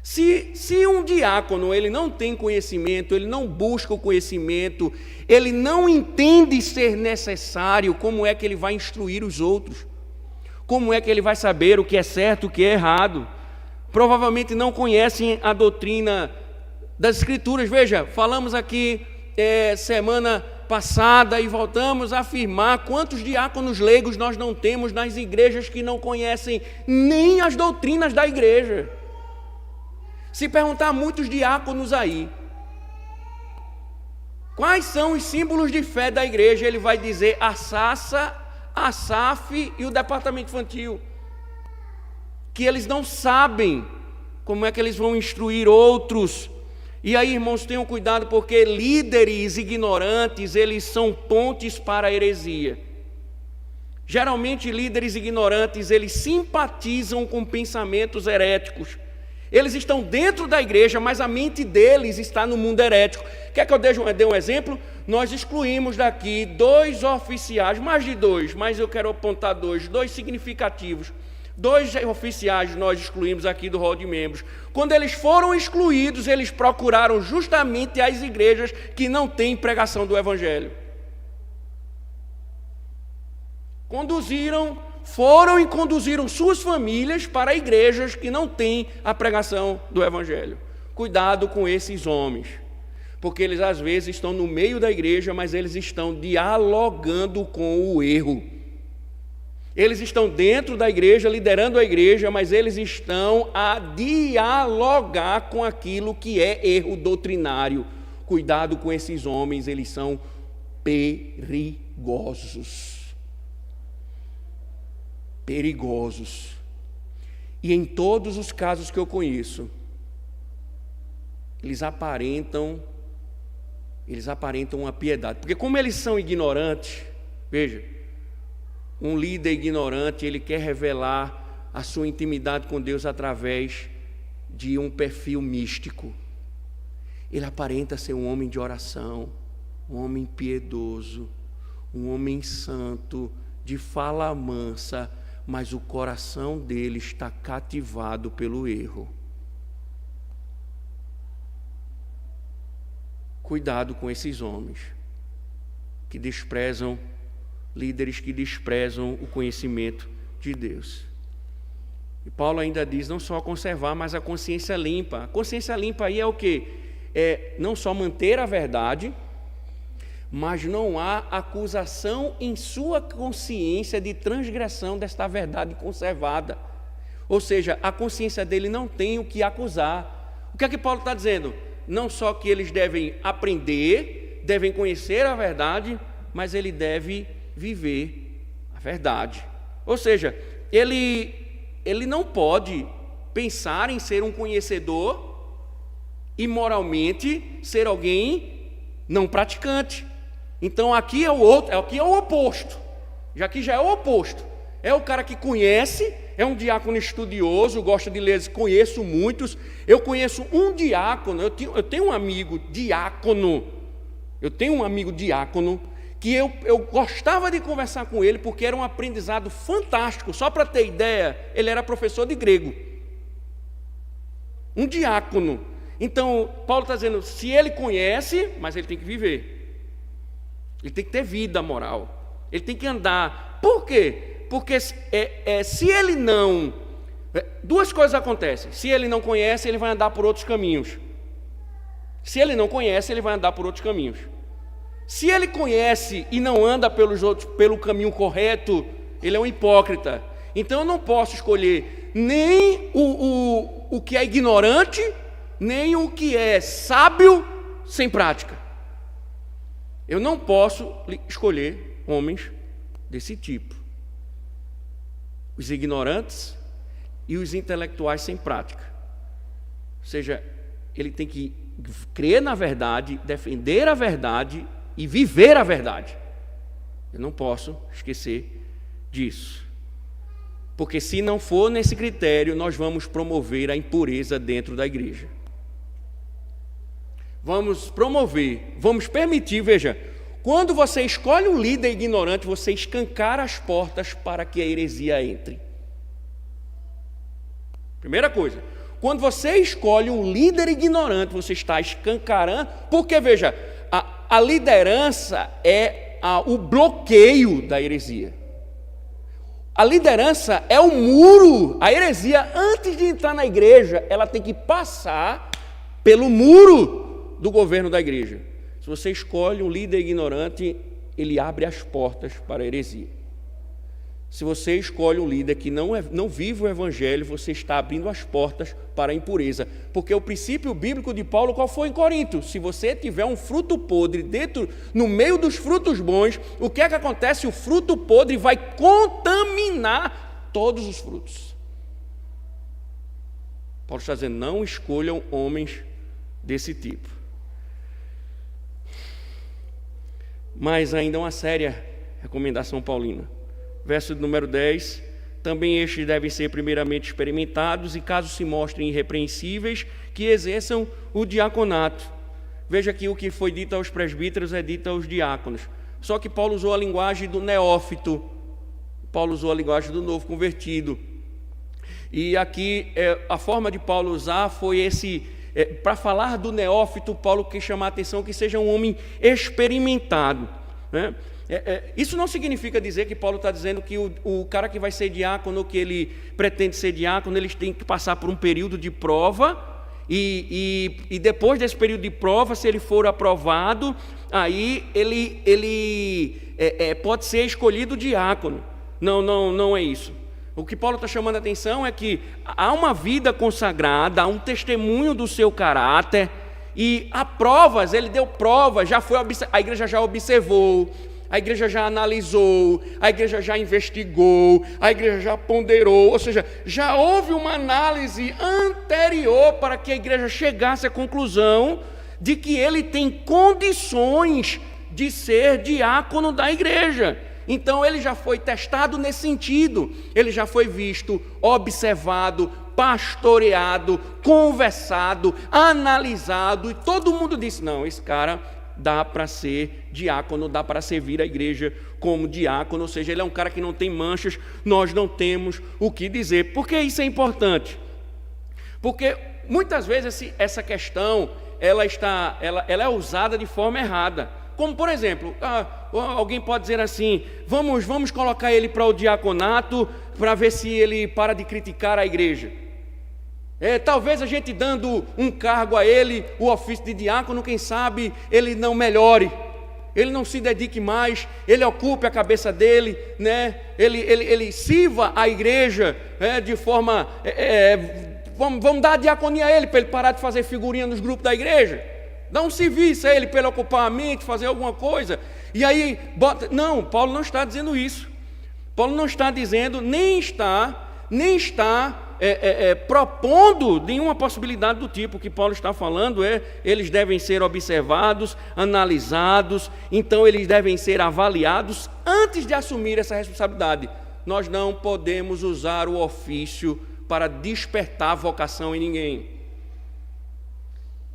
Se um diácono ele não tem conhecimento, ele não busca o conhecimento, ele não entende ser necessário, como é que ele vai instruir os outros? Como é que ele vai saber o que é certo e o que é errado? Provavelmente não conhecem a doutrina das Escrituras. Veja, falamos aqui semana passada e voltamos a afirmar quantos diáconos leigos nós não temos nas igrejas que não conhecem nem as doutrinas da igreja. Se perguntar a muitos diáconos aí, quais são os símbolos de fé da igreja, ele vai dizer a Sassa, a SAF e o departamento infantil. Que eles não sabem como é que eles vão instruir outros. E aí, irmãos, tenham cuidado, porque líderes ignorantes, eles são pontes para a heresia. Geralmente, líderes ignorantes, eles simpatizam com pensamentos heréticos. Eles estão dentro da igreja, mas a mente deles está no mundo herético. Quer que eu dê um exemplo? Nós excluímos daqui 2 oficiais, mais de 2, mas eu quero apontar 2 significativos. 2 oficiais nós excluímos aqui do rol de membros. Quando eles foram excluídos, eles procuraram justamente as igrejas que não têm pregação do Evangelho. Foram e conduziram suas famílias para igrejas que não têm a pregação do Evangelho. Cuidado com esses homens, porque eles às vezes estão no meio da igreja, mas eles estão dialogando com o erro. Eles estão dentro da igreja, liderando a igreja, mas eles estão a dialogar com aquilo que é erro doutrinário. Cuidado com esses homens, eles são perigosos. Perigosos. E em todos os casos que eu conheço, eles aparentam uma piedade, porque como eles são ignorantes, veja, um líder ignorante, ele quer revelar a sua intimidade com Deus através de um perfil místico. Ele aparenta ser um homem de oração, um homem piedoso, um homem santo, de fala mansa, mas o coração dele está cativado pelo erro. Cuidado com esses homens que desprezam líderes que desprezam o conhecimento de Deus. E Paulo ainda diz, não só conservar, mas a consciência limpa. A consciência limpa aí é o quê? É não só manter a verdade, mas não há acusação em sua consciência de transgressão desta verdade conservada. Ou seja, a consciência dele não tem o que acusar. O que é que Paulo está dizendo? Não só que eles devem aprender, devem conhecer a verdade, mas ele deve viver a verdade. Ou seja, ele não pode pensar em ser um conhecedor e moralmente ser alguém não praticante. Então aqui é o outro, aqui é o oposto. Já que já é o oposto. É o cara que conhece, é um diácono estudioso, gosta de ler, conheço muitos. Eu conheço um diácono, eu tenho um amigo diácono. Que eu gostava de conversar com ele porque era um aprendizado fantástico. Só para ter ideia, ele era professor de grego. Um diácono. Então, Paulo está dizendo, se ele conhece, mas ele tem que viver. Ele tem que ter vida moral. Ele tem que andar. Por quê? Porque se ele não... Duas coisas acontecem. Se ele não conhece, ele vai andar por outros caminhos. Se ele não conhece, ele vai andar por outros caminhos. Se ele conhece e não anda pelo caminho correto, ele é um hipócrita. Então eu não posso escolher nem o que é ignorante, nem o que é sábio sem prática. Eu não posso escolher homens desse tipo. Os ignorantes e os intelectuais sem prática. Ou seja, ele tem que crer na verdade, defender a verdade e viver a verdade. Eu não posso esquecer disso. Porque se não for nesse critério, nós vamos promover a impureza dentro da igreja. Vamos permitir, veja, quando você escolhe um líder ignorante, você escancara as portas para que a heresia entre. Primeira coisa, quando você escolhe um líder ignorante, você está escancarando, porque veja, a liderança é o bloqueio da heresia. A liderança é o muro. A heresia, antes de entrar na igreja, ela tem que passar pelo muro do governo da igreja. Se você escolhe um líder ignorante, ele abre as portas para a heresia. Se você escolhe um líder que não vive o evangelho, você está abrindo as portas para a impureza. Porque o princípio bíblico de Paulo, qual foi em Corinto? Se você tiver um fruto podre no meio dos frutos bons, o que é que acontece? O fruto podre vai contaminar todos os frutos. Paulo está dizendo, não escolham homens desse tipo. Mas ainda uma séria recomendação paulina. Verso número 10, também estes devem ser primeiramente experimentados e caso se mostrem irrepreensíveis, que exerçam o diaconato. Veja que o que foi dito aos presbíteros é dito aos diáconos. Só que Paulo usou a linguagem do neófito, Paulo usou a linguagem do novo convertido. E aqui a forma de Paulo usar foi para falar do neófito, Paulo quer chamar a atenção que seja um homem experimentado, né? Isso não significa dizer que Paulo está dizendo que o cara que vai ser diácono, que ele pretende ser diácono, eles têm que passar por um período de prova e depois desse período de prova, se ele for aprovado, aí ele pode ser escolhido diácono. Não é isso. O que Paulo está chamando a atenção é que há uma vida consagrada, há um testemunho do seu caráter e há provas, ele deu provas, a igreja já observou, a igreja já analisou, a igreja já investigou, a igreja já ponderou, ou seja, já houve uma análise anterior para que a igreja chegasse à conclusão de que ele tem condições de ser diácono da igreja. Então ele já foi testado nesse sentido, ele já foi visto, observado, pastoreado, conversado, analisado, e todo mundo disse, não, esse cara dá para ser diácono, dá para servir a igreja como diácono, ou seja, ele é um cara que não tem manchas, nós não temos o que dizer. Por que isso é importante? Porque muitas vezes essa questão ela é usada de forma errada. Como, por exemplo, alguém pode dizer assim, vamos colocar ele para o diaconato, para ver se ele para de criticar a igreja. Talvez a gente dando um cargo a ele, o ofício de diácono, quem sabe ele não melhore, ele não se dedique mais, ele ocupe a cabeça dele, né? ele sirva a igreja de forma... vamos dar a diaconia a ele, para ele parar de fazer figurinha nos grupos da igreja. Dá um serviço a ele para ele ocupar a mente, fazer alguma coisa. E aí, não, Paulo não está dizendo isso. Paulo não está dizendo, nem está propondo nenhuma possibilidade do tipo. O que Paulo está falando eles devem ser observados, analisados, então eles devem ser avaliados antes de assumir essa responsabilidade. Nós não podemos usar o ofício para despertar vocação em ninguém.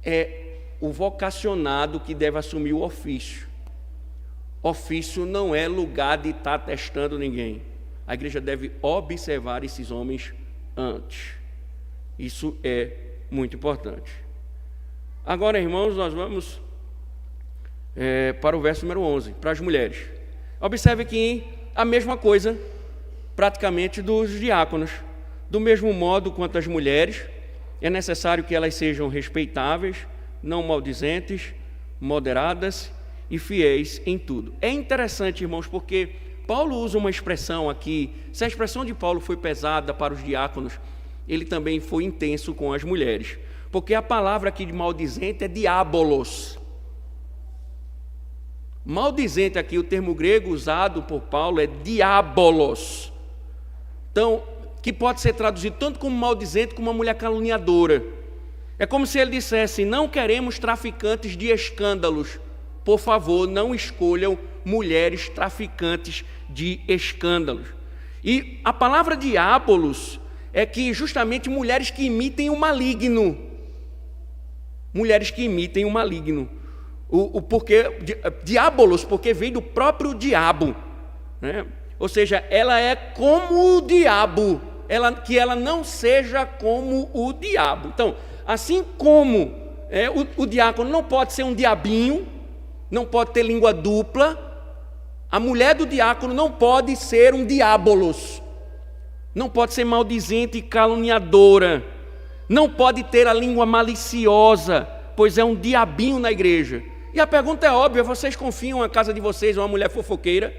É o vocacionado que deve assumir o ofício. Ofício não é lugar de estar testando ninguém. A igreja deve observar esses homens antes. Isso é muito importante. Agora, irmãos, nós vamos para o verso número 11, para as mulheres. Observe aqui a mesma coisa, praticamente, dos diáconos. Do mesmo modo quanto as mulheres, é necessário que elas sejam respeitáveis, não maldizentes, moderadas e fiéis em tudo. É interessante, irmãos, porque Paulo usa uma expressão aqui. Se a expressão de Paulo foi pesada para os diáconos, ele também foi intenso com as mulheres. Porque a palavra aqui de maldizente é diabolos. Maldizente aqui, o termo grego usado por Paulo é diabolos. Então, que pode ser traduzido tanto como maldizente como uma mulher caluniadora. É como se ele dissesse, não queremos traficantes de escândalos. Por favor, não escolham mulheres traficantes de escândalos. E a palavra diabolos é que justamente mulheres que imitem o maligno. Mulheres que imitem o maligno. Diabolos, porque vem do próprio diabo, né? Ou seja, ela é como o diabo, que ela não seja como o diabo. Então, assim como o diácono não pode ser um diabinho, não pode ter língua dupla, a mulher do diácono não pode ser um diabolos, não pode ser maldizente e caluniadora, não pode ter a língua maliciosa, pois é um diabinho na igreja. E a pergunta é óbvia, vocês confiam na casa de vocês uma mulher fofoqueira?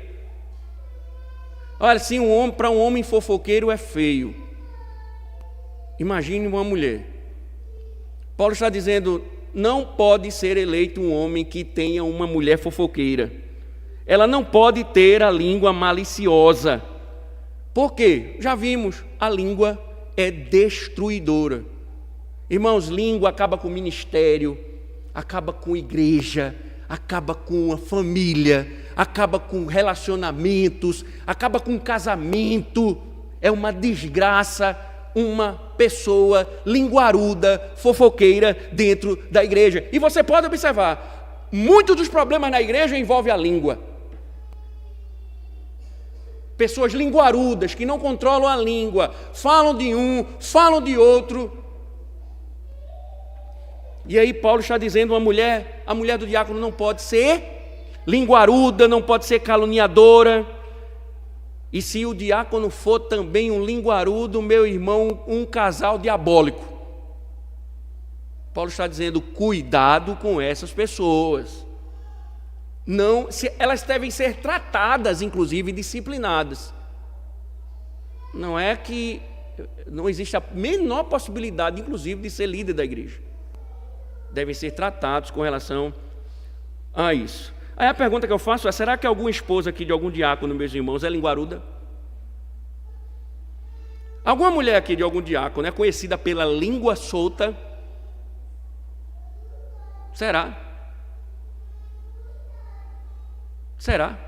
Olha, sim, para um homem fofoqueiro é feio. Imagine uma mulher. Paulo está dizendo, não pode ser eleito um homem que tenha uma mulher fofoqueira. Ela não pode ter a língua maliciosa. Por quê? Já vimos, a língua é destruidora. Irmãos, língua acaba com o ministério, acaba com a igreja, acaba com a família, acaba com relacionamentos, acaba com casamento. É uma desgraça uma pessoa linguaruda, fofoqueira dentro da igreja. E você pode observar, muitos dos problemas na igreja envolvem a língua. Pessoas linguarudas que não controlam a língua, falam de um, falam de outro. E aí Paulo está dizendo, a mulher do diácono não pode ser linguaruda, não pode ser caluniadora. E se o diácono for também um linguarudo, meu irmão, um casal diabólico. Paulo está dizendo, cuidado com essas pessoas. Não, elas devem ser tratadas, inclusive disciplinadas. Não é que não existe a menor possibilidade, inclusive, de ser líder da igreja. Devem ser tratados com relação a isso. Aí a pergunta que eu faço é, será que alguma esposa aqui de algum diácono, meus irmãos, é linguaruda? Alguma mulher aqui de algum diácono é conhecida pela língua solta? Será? Será?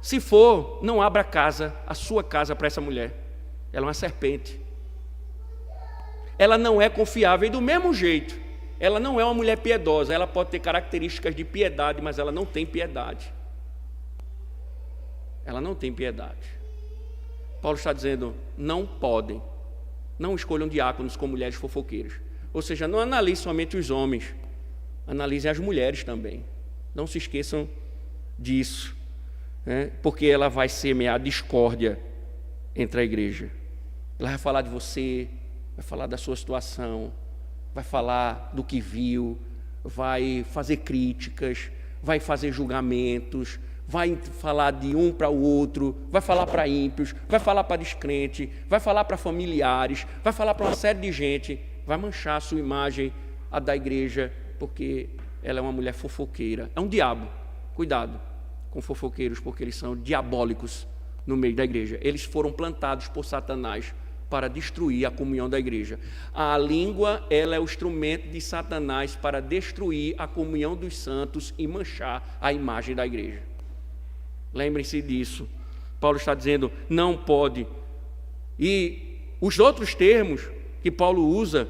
Se for, não abra a sua casa para essa mulher. Ela é uma serpente. Ela não é confiável e do mesmo jeito, ela não é uma mulher piedosa. Ela pode ter características de piedade, mas ela não tem piedade. Ela não tem piedade. Paulo está dizendo, não podem, não escolham diáconos com mulheres fofoqueiras. Ou seja, não analise somente os homens, analise as mulheres também. Não se esqueçam disso, né? Porque ela vai semear discórdia entre a igreja. Ela vai falar de você, vai falar da sua situação, vai falar do que viu, vai fazer críticas, vai fazer julgamentos, vai falar de um para o outro, vai falar para ímpios, vai falar para descrente, vai falar para familiares, vai falar para uma série de gente, vai manchar a sua imagem, a da igreja, porque ela é uma mulher fofoqueira. É um diabo. Cuidado com fofoqueiros, porque eles são diabólicos no meio da igreja. Eles foram plantados por Satanás para destruir a comunhão da igreja. A língua, ela é o instrumento de Satanás para destruir a comunhão dos santos e manchar a imagem da igreja. Lembrem-se disso. Paulo está dizendo, não pode. E os outros termos que Paulo usa,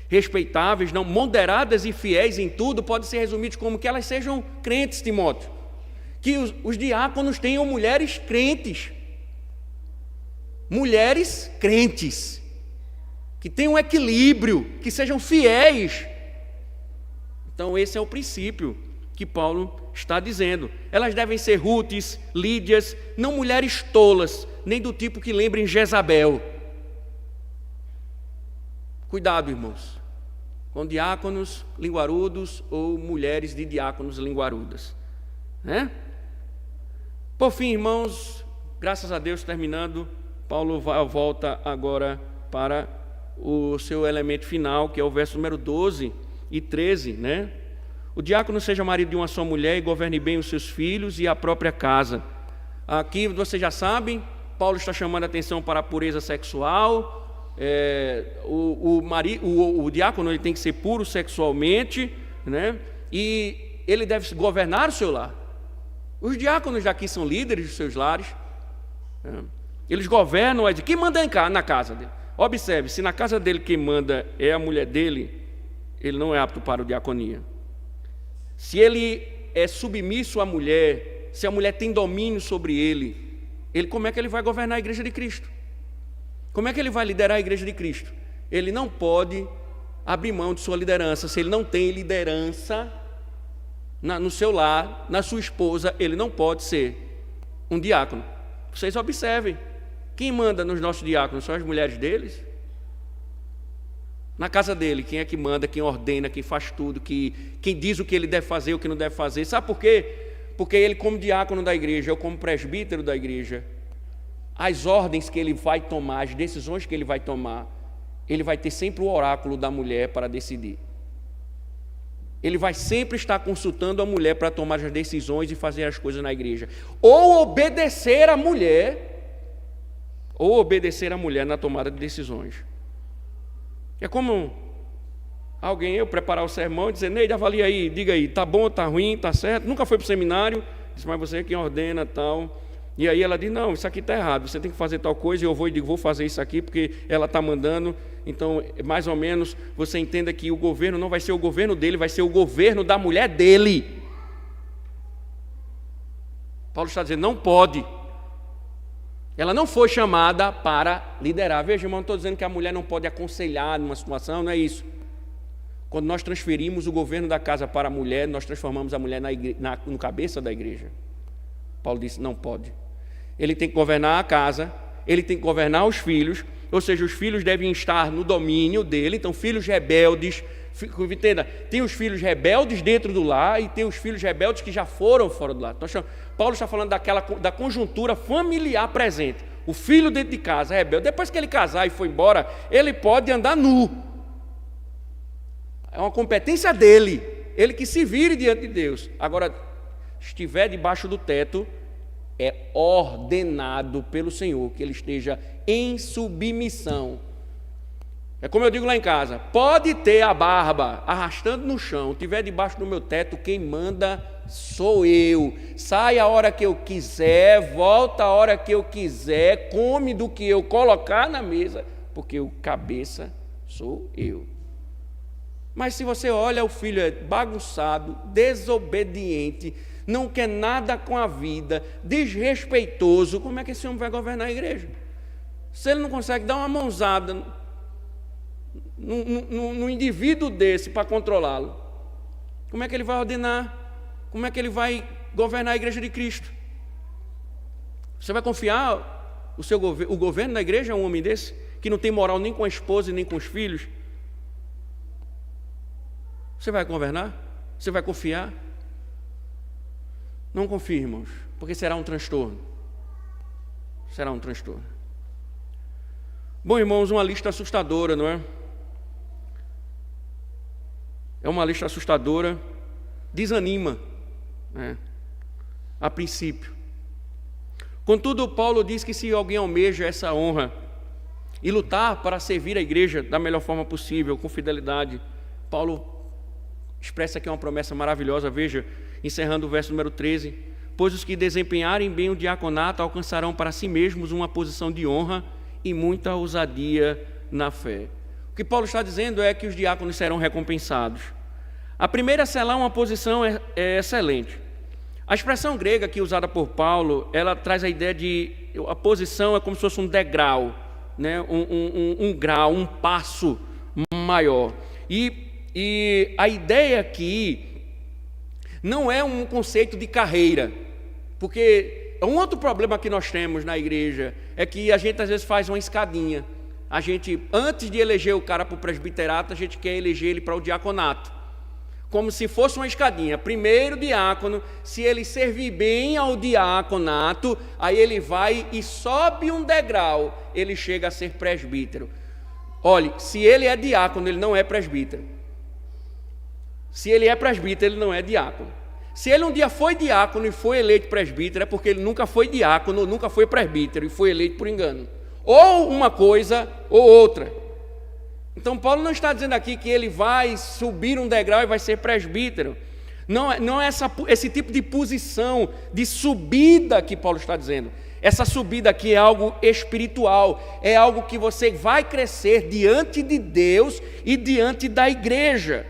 respeitáveis, não, moderadas e fiéis em tudo, podem ser resumidos como que elas sejam crentes, Timóteo. Que os diáconos tenham mulheres crentes. Mulheres crentes, que tenham equilíbrio, que sejam fiéis. Então esse é o princípio que Paulo está dizendo. Elas devem ser Rutes, Lídias, não mulheres tolas, nem do tipo que lembrem Jezabel. Cuidado, irmãos, com diáconos linguarudos ou mulheres de diáconos linguarudas, né? Por fim, irmãos, graças a Deus, terminando, Paulo volta agora para o seu elemento final, que é o verso número 12 e 13, né? O diácono seja marido de uma só mulher e governe bem os seus filhos e a própria casa. Aqui, vocês já sabem, Paulo está chamando a atenção para a pureza sexual. O diácono ele tem que ser puro sexualmente, né? E ele deve governar o seu lar. Os diáconos daqui são líderes dos seus lares, né? Eles governam, quem manda na casa dele? Observe, se na casa dele quem manda é a mulher dele, ele não é apto para o diaconia. Se ele é submisso à mulher, se a mulher tem domínio sobre ele, como é que ele vai governar a igreja de Cristo? Como é que ele vai liderar a igreja de Cristo? Ele não pode abrir mão de sua liderança. Se ele não tem liderança no seu lar, na sua esposa, ele não pode ser um diácono. Vocês observem, quem manda nos nossos diáconos são as mulheres deles? Na casa dele, quem é que manda, quem ordena, quem faz tudo, quem diz o que ele deve fazer, o que não deve fazer? Sabe por quê? Porque ele, como diácono da igreja, ou como presbítero da igreja, as ordens que ele vai tomar, as decisões que ele vai tomar, ele vai ter sempre o oráculo da mulher para decidir. Ele vai sempre estar consultando a mulher para tomar as decisões e fazer as coisas na igreja. Ou obedecer a mulher na tomada de decisões. É como eu preparar o sermão e dizer, Neide, avalia aí, diga aí, tá bom, tá ruim, tá certo? Nunca foi para o seminário, disse, mas você é quem ordena, tal. E aí ela diz, não, isso aqui está errado, você tem que fazer tal coisa, e eu vou e digo, vou fazer isso aqui, porque ela está mandando. Então, mais ou menos, você entenda que o governo não vai ser o governo dele, vai ser o governo da mulher dele. Paulo está dizendo, não pode. Ela não foi chamada para liderar. Veja, irmão, não estou dizendo que a mulher não pode aconselhar numa situação, não é isso. Quando nós transferimos o governo da casa para a mulher, nós transformamos a mulher no cabeça da igreja. Paulo disse, não pode. Ele tem que governar a casa, ele tem que governar os filhos, ou seja, os filhos devem estar no domínio dele. Então, filhos rebeldes, entenda, tem os filhos rebeldes dentro do lar e tem os filhos rebeldes que já foram fora do lar. Então, Paulo está falando da conjuntura familiar presente. O filho dentro de casa é rebelde. Depois que ele casar e for embora, ele pode andar nu. É uma competência dele. Ele que se vire diante de Deus. Agora, estiver debaixo do teto, é ordenado pelo Senhor que ele esteja em submissão. É como eu digo lá em casa, pode ter a barba arrastando no chão, estiver debaixo do meu teto, quem manda sou eu. Sai a hora que eu quiser, volta a hora que eu quiser, come do que eu colocar na mesa, porque o cabeça sou eu. Mas se você olha, o filho é bagunçado, desobediente, não quer nada com a vida, desrespeitoso, como é que esse homem vai governar a igreja? Se ele não consegue dar uma mãozada num indivíduo desse para controlá-lo, como é que ele vai ordenar? como é que ele vai governar a igreja de Cristo? Você vai confiar o governo da igreja a um homem desse, que não tem moral nem com a esposa e nem com os filhos? Você vai governar? Você vai confiar? Não confie, irmãos, porque será um transtorno. Será um transtorno. Bom, irmãos, uma lista assustadora, não é? É uma lista assustadora, desanima, né? A princípio. Contudo, Paulo diz que se alguém almeja essa honra e lutar para servir a igreja da melhor forma possível, com fidelidade, Paulo expressa aqui uma promessa maravilhosa. Veja, encerrando o verso número 13: pois os que desempenharem bem o diaconato alcançarão para si mesmos uma posição de honra e muita ousadia na fé. O que Paulo está dizendo é que os diáconos serão recompensados. A primeira selar uma posição é excelente. A expressão grega aqui usada por Paulo, ela traz a ideia de a posição é como se fosse um degrau, né? um grau, um passo maior. E a ideia aqui não é um conceito de carreira, porque um outro problema que nós temos na igreja é que a gente às vezes faz uma escadinha. A gente, antes de eleger o cara para o presbiterato, a gente quer eleger ele para o diaconato, como se fosse uma escadinha. Primeiro diácono, se ele servir bem ao diaconato, aí ele vai e sobe um degrau, ele chega a ser presbítero. Olhe, se ele é diácono, ele não é presbítero. Se ele é presbítero, ele não é diácono. Se ele um dia foi diácono e foi eleito presbítero, é porque ele nunca foi diácono, nunca foi presbítero e foi eleito por engano. Ou uma coisa ou outra. Então Paulo não está dizendo aqui que ele vai subir um degrau e vai ser presbítero. Não é esse tipo de posição, de subida que Paulo está dizendo. Essa subida aqui é algo espiritual, é algo que você vai crescer diante de Deus e diante da igreja.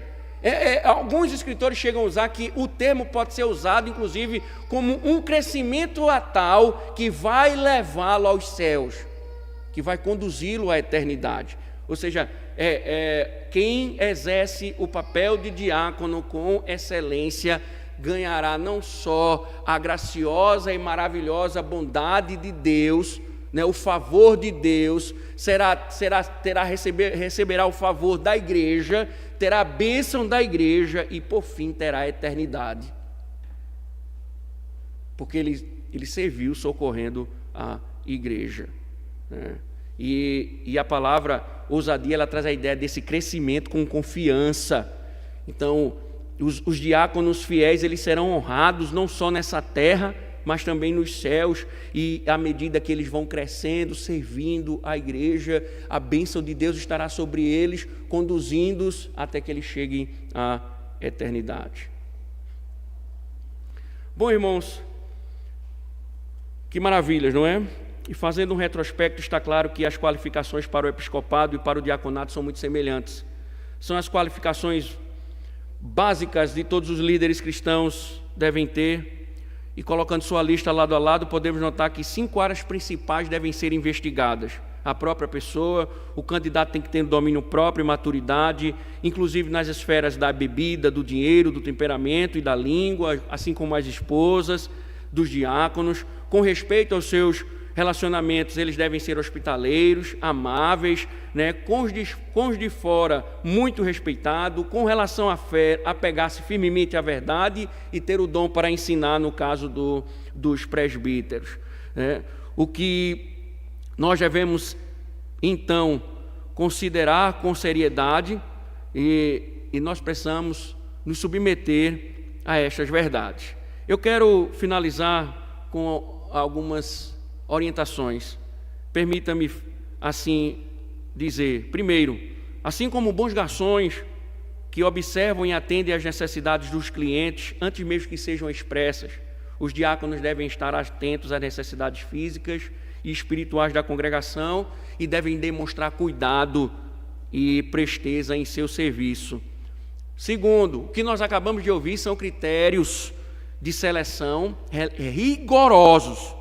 Alguns escritores chegam a usar que o termo pode ser usado, inclusive, como um crescimento a tal que vai levá-lo aos céus, que vai conduzi-lo à eternidade. Ou seja, quem exerce o papel de diácono com excelência ganhará não só a graciosa e maravilhosa bondade de Deus, né, o favor de Deus, receberá o favor da igreja, terá a bênção da igreja e, por fim, terá a eternidade. Porque ele serviu socorrendo a igreja, né? E a palavra ousadia, ela traz a ideia desse crescimento com confiança. Então, os diáconos fiéis, eles serão honrados não só nessa terra, mas também nos céus, e à medida que eles vão crescendo, servindo a igreja, a bênção de Deus estará sobre eles, conduzindo-os até que eles cheguem à eternidade. Bom, irmãos, que maravilhas, não é? E fazendo um retrospecto, está claro que as qualificações para o episcopado e para o diaconato são muito semelhantes. São as qualificações básicas de todos os líderes cristãos devem ter. E colocando sua lista lado a lado, podemos notar que 5 áreas principais devem ser investigadas: a própria pessoa, o candidato tem que ter domínio próprio e maturidade, inclusive nas esferas da bebida, do dinheiro, do temperamento e da língua, assim como as esposas dos diáconos. Com respeito aos seus relacionamentos, eles devem ser hospitaleiros, amáveis, né? Com os de fora, muito respeitado. Com relação à fé, apegar-se firmemente à verdade e ter o dom para ensinar, no caso dos presbíteros, né? O que nós devemos, então, considerar com seriedade, e nós precisamos nos submeter a estas verdades. Eu quero finalizar com algumas orientações. Permita-me assim dizer: primeiro, assim como bons garçons que observam e atendem às necessidades dos clientes antes mesmo que sejam expressas, os diáconos devem estar atentos às necessidades físicas e espirituais da congregação e devem demonstrar cuidado e presteza em seu serviço. Segundo, o que nós acabamos de ouvir são critérios de seleção rigorosos.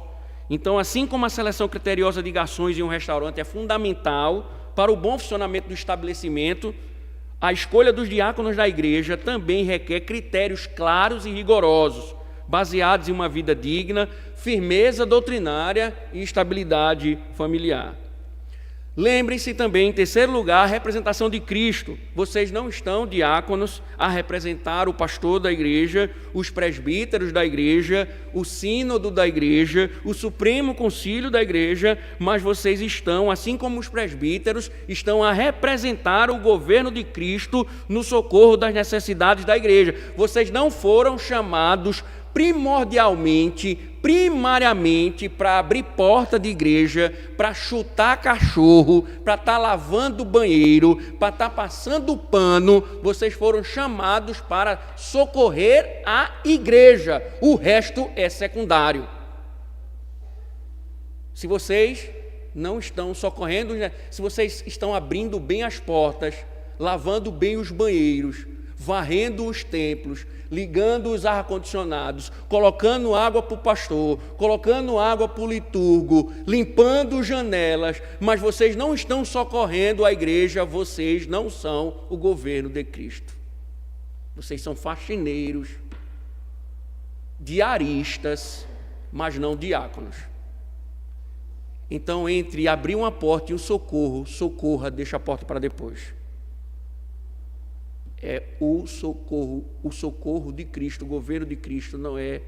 Então, assim como a seleção criteriosa de garçons em um restaurante é fundamental para o bom funcionamento do estabelecimento, a escolha dos diáconos da igreja também requer critérios claros e rigorosos, baseados em uma vida digna, firmeza doutrinária e estabilidade familiar. Lembrem-se também, em terceiro lugar, a representação de Cristo. Vocês não estão, diáconos, a representar o pastor da igreja, os presbíteros da igreja, o sínodo da igreja, o supremo concílio da igreja, mas vocês estão, assim como os presbíteros, estão a representar o governo de Cristo no socorro das necessidades da igreja. Vocês não foram chamados primariamente para abrir porta de igreja, para chutar cachorro, para estar lavando banheiro, para estar passando pano. Vocês foram chamados para socorrer a igreja. O resto é secundário. Se vocês não estão socorrendo, se vocês estão abrindo bem as portas, lavando bem os banheiros, varrendo os templos, ligando os ar-condicionados, colocando água para o pastor, colocando água para o liturgo, limpando janelas, mas vocês não estão socorrendo a igreja, vocês não são o governo de Cristo. Vocês são faxineiros, diaristas, mas não diáconos. Então, entre abrir uma porta e o socorro, socorra, deixa a porta para depois. É o socorro de Cristo, o governo de Cristo não é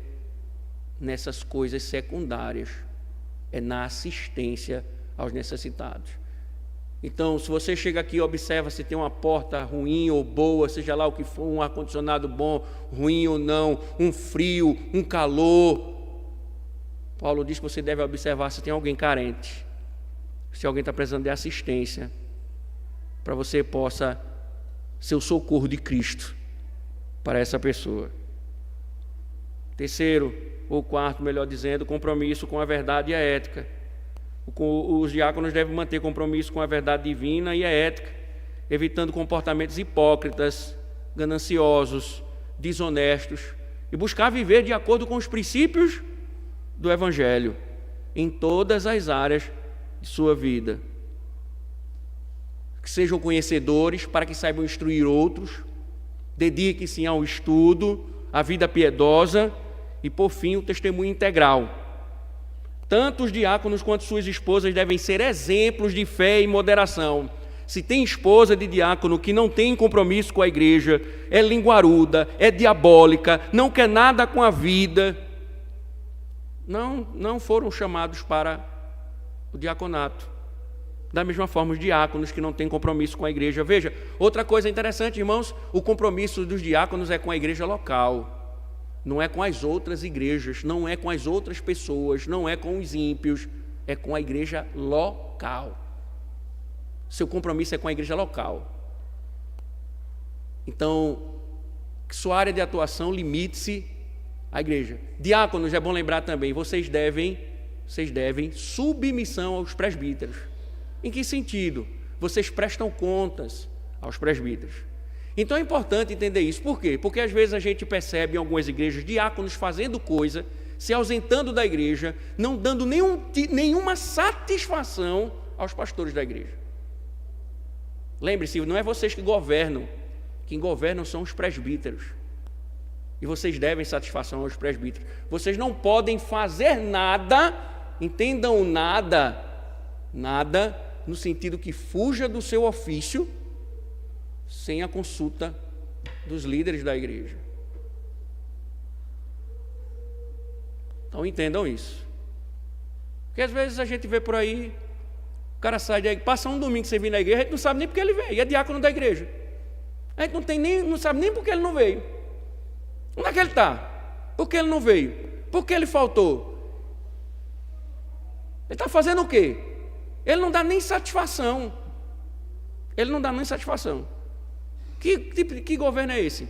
nessas coisas secundárias, é na assistência aos necessitados. Então, se você chega aqui e observa se tem uma porta ruim ou boa, seja lá o que for, um ar-condicionado bom, ruim ou não, um frio, um calor, Paulo diz que você deve observar se tem alguém carente, se alguém está precisando de assistência, para você possa ser o socorro de Cristo para essa pessoa. Terceiro, ou quarto, melhor dizendo, compromisso com a verdade e a ética. Os diáconos devem manter compromisso com a verdade divina e a ética, evitando comportamentos hipócritas, gananciosos, desonestos, e buscar viver de acordo com os princípios do Evangelho em todas as áreas de sua vida. Que sejam conhecedores para que saibam instruir outros, dediquem-se ao estudo, à vida piedosa e, por fim, o testemunho integral. Tanto os diáconos quanto suas esposas devem ser exemplos de fé e moderação. Se tem esposa de diácono que não tem compromisso com a igreja, é linguaruda, é diabólica, não quer nada com a vida, não foram chamados para o diaconato. Da mesma forma, os diáconos que não têm compromisso com a igreja. Veja, outra coisa interessante, irmãos, o compromisso dos diáconos é com a igreja local, não é com as outras igrejas, não é com as outras pessoas, não é com os ímpios, é com a igreja local. Seu compromisso é com a igreja local. Então, que sua área de atuação limite-se à igreja. Diáconos, é bom lembrar também, vocês devem submissão aos presbíteros. Em que sentido? Vocês prestam contas aos presbíteros. Então é importante entender isso. Por quê? Porque às vezes a gente percebe em algumas igrejas diáconos fazendo coisa, se ausentando da igreja, não dando nenhuma satisfação aos pastores da igreja. Lembre-se, não é vocês que governam, quem governam são os presbíteros. E vocês devem satisfação aos presbíteros. Vocês não podem fazer nada, entendam nada no sentido que fuja do seu ofício, sem a consulta dos líderes da igreja. Então entendam isso. Porque às vezes a gente vê por aí, o cara sai da igreja, passa um domingo sem vir na igreja, a gente não sabe nem porque ele veio, é diácono da igreja. A gente não sabe nem porque ele não veio. Onde é que ele está? Por que ele não veio? Por que ele faltou? Ele está fazendo o quê? Ele não dá nem satisfação. Que governo é esse?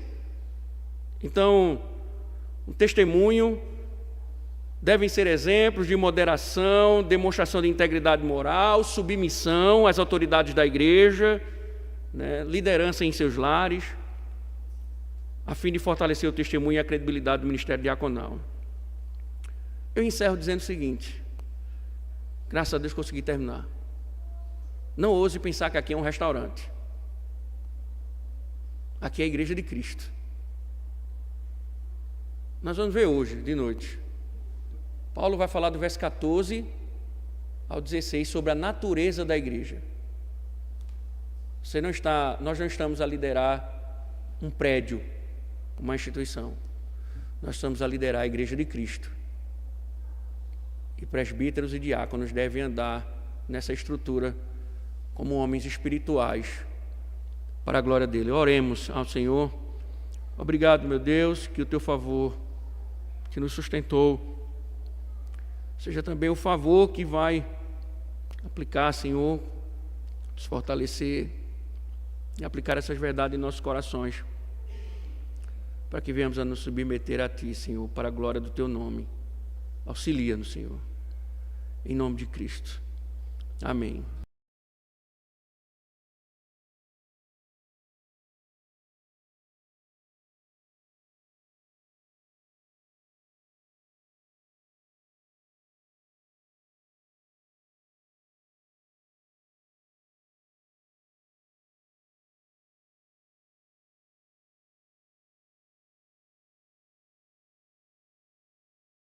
Então, o testemunho devem ser exemplos de moderação, demonstração de integridade moral, submissão às autoridades da igreja, né, liderança em seus lares, a fim de fortalecer o testemunho e a credibilidade do ministério diaconal. Eu encerro dizendo o seguinte: graças a Deus consegui terminar. Não ouse pensar que aqui é um restaurante. Aqui é a igreja de Cristo. Nós vamos ver hoje, de noite. Paulo vai falar do verso 14 ao 16 sobre a natureza da igreja. Nós não estamos a liderar um prédio, uma instituição. Nós estamos a liderar a igreja de Cristo. E presbíteros e diáconos devem andar nessa estrutura como homens espirituais para a glória dele. Oremos ao Senhor. Obrigado, meu Deus, que o teu favor que nos sustentou seja também o favor que vai aplicar, Senhor, nos fortalecer e aplicar essas verdades em nossos corações, para que venhamos a nos submeter a Ti, Senhor, para a glória do Teu nome. Auxilia-nos, Senhor, em nome de Cristo. Amém.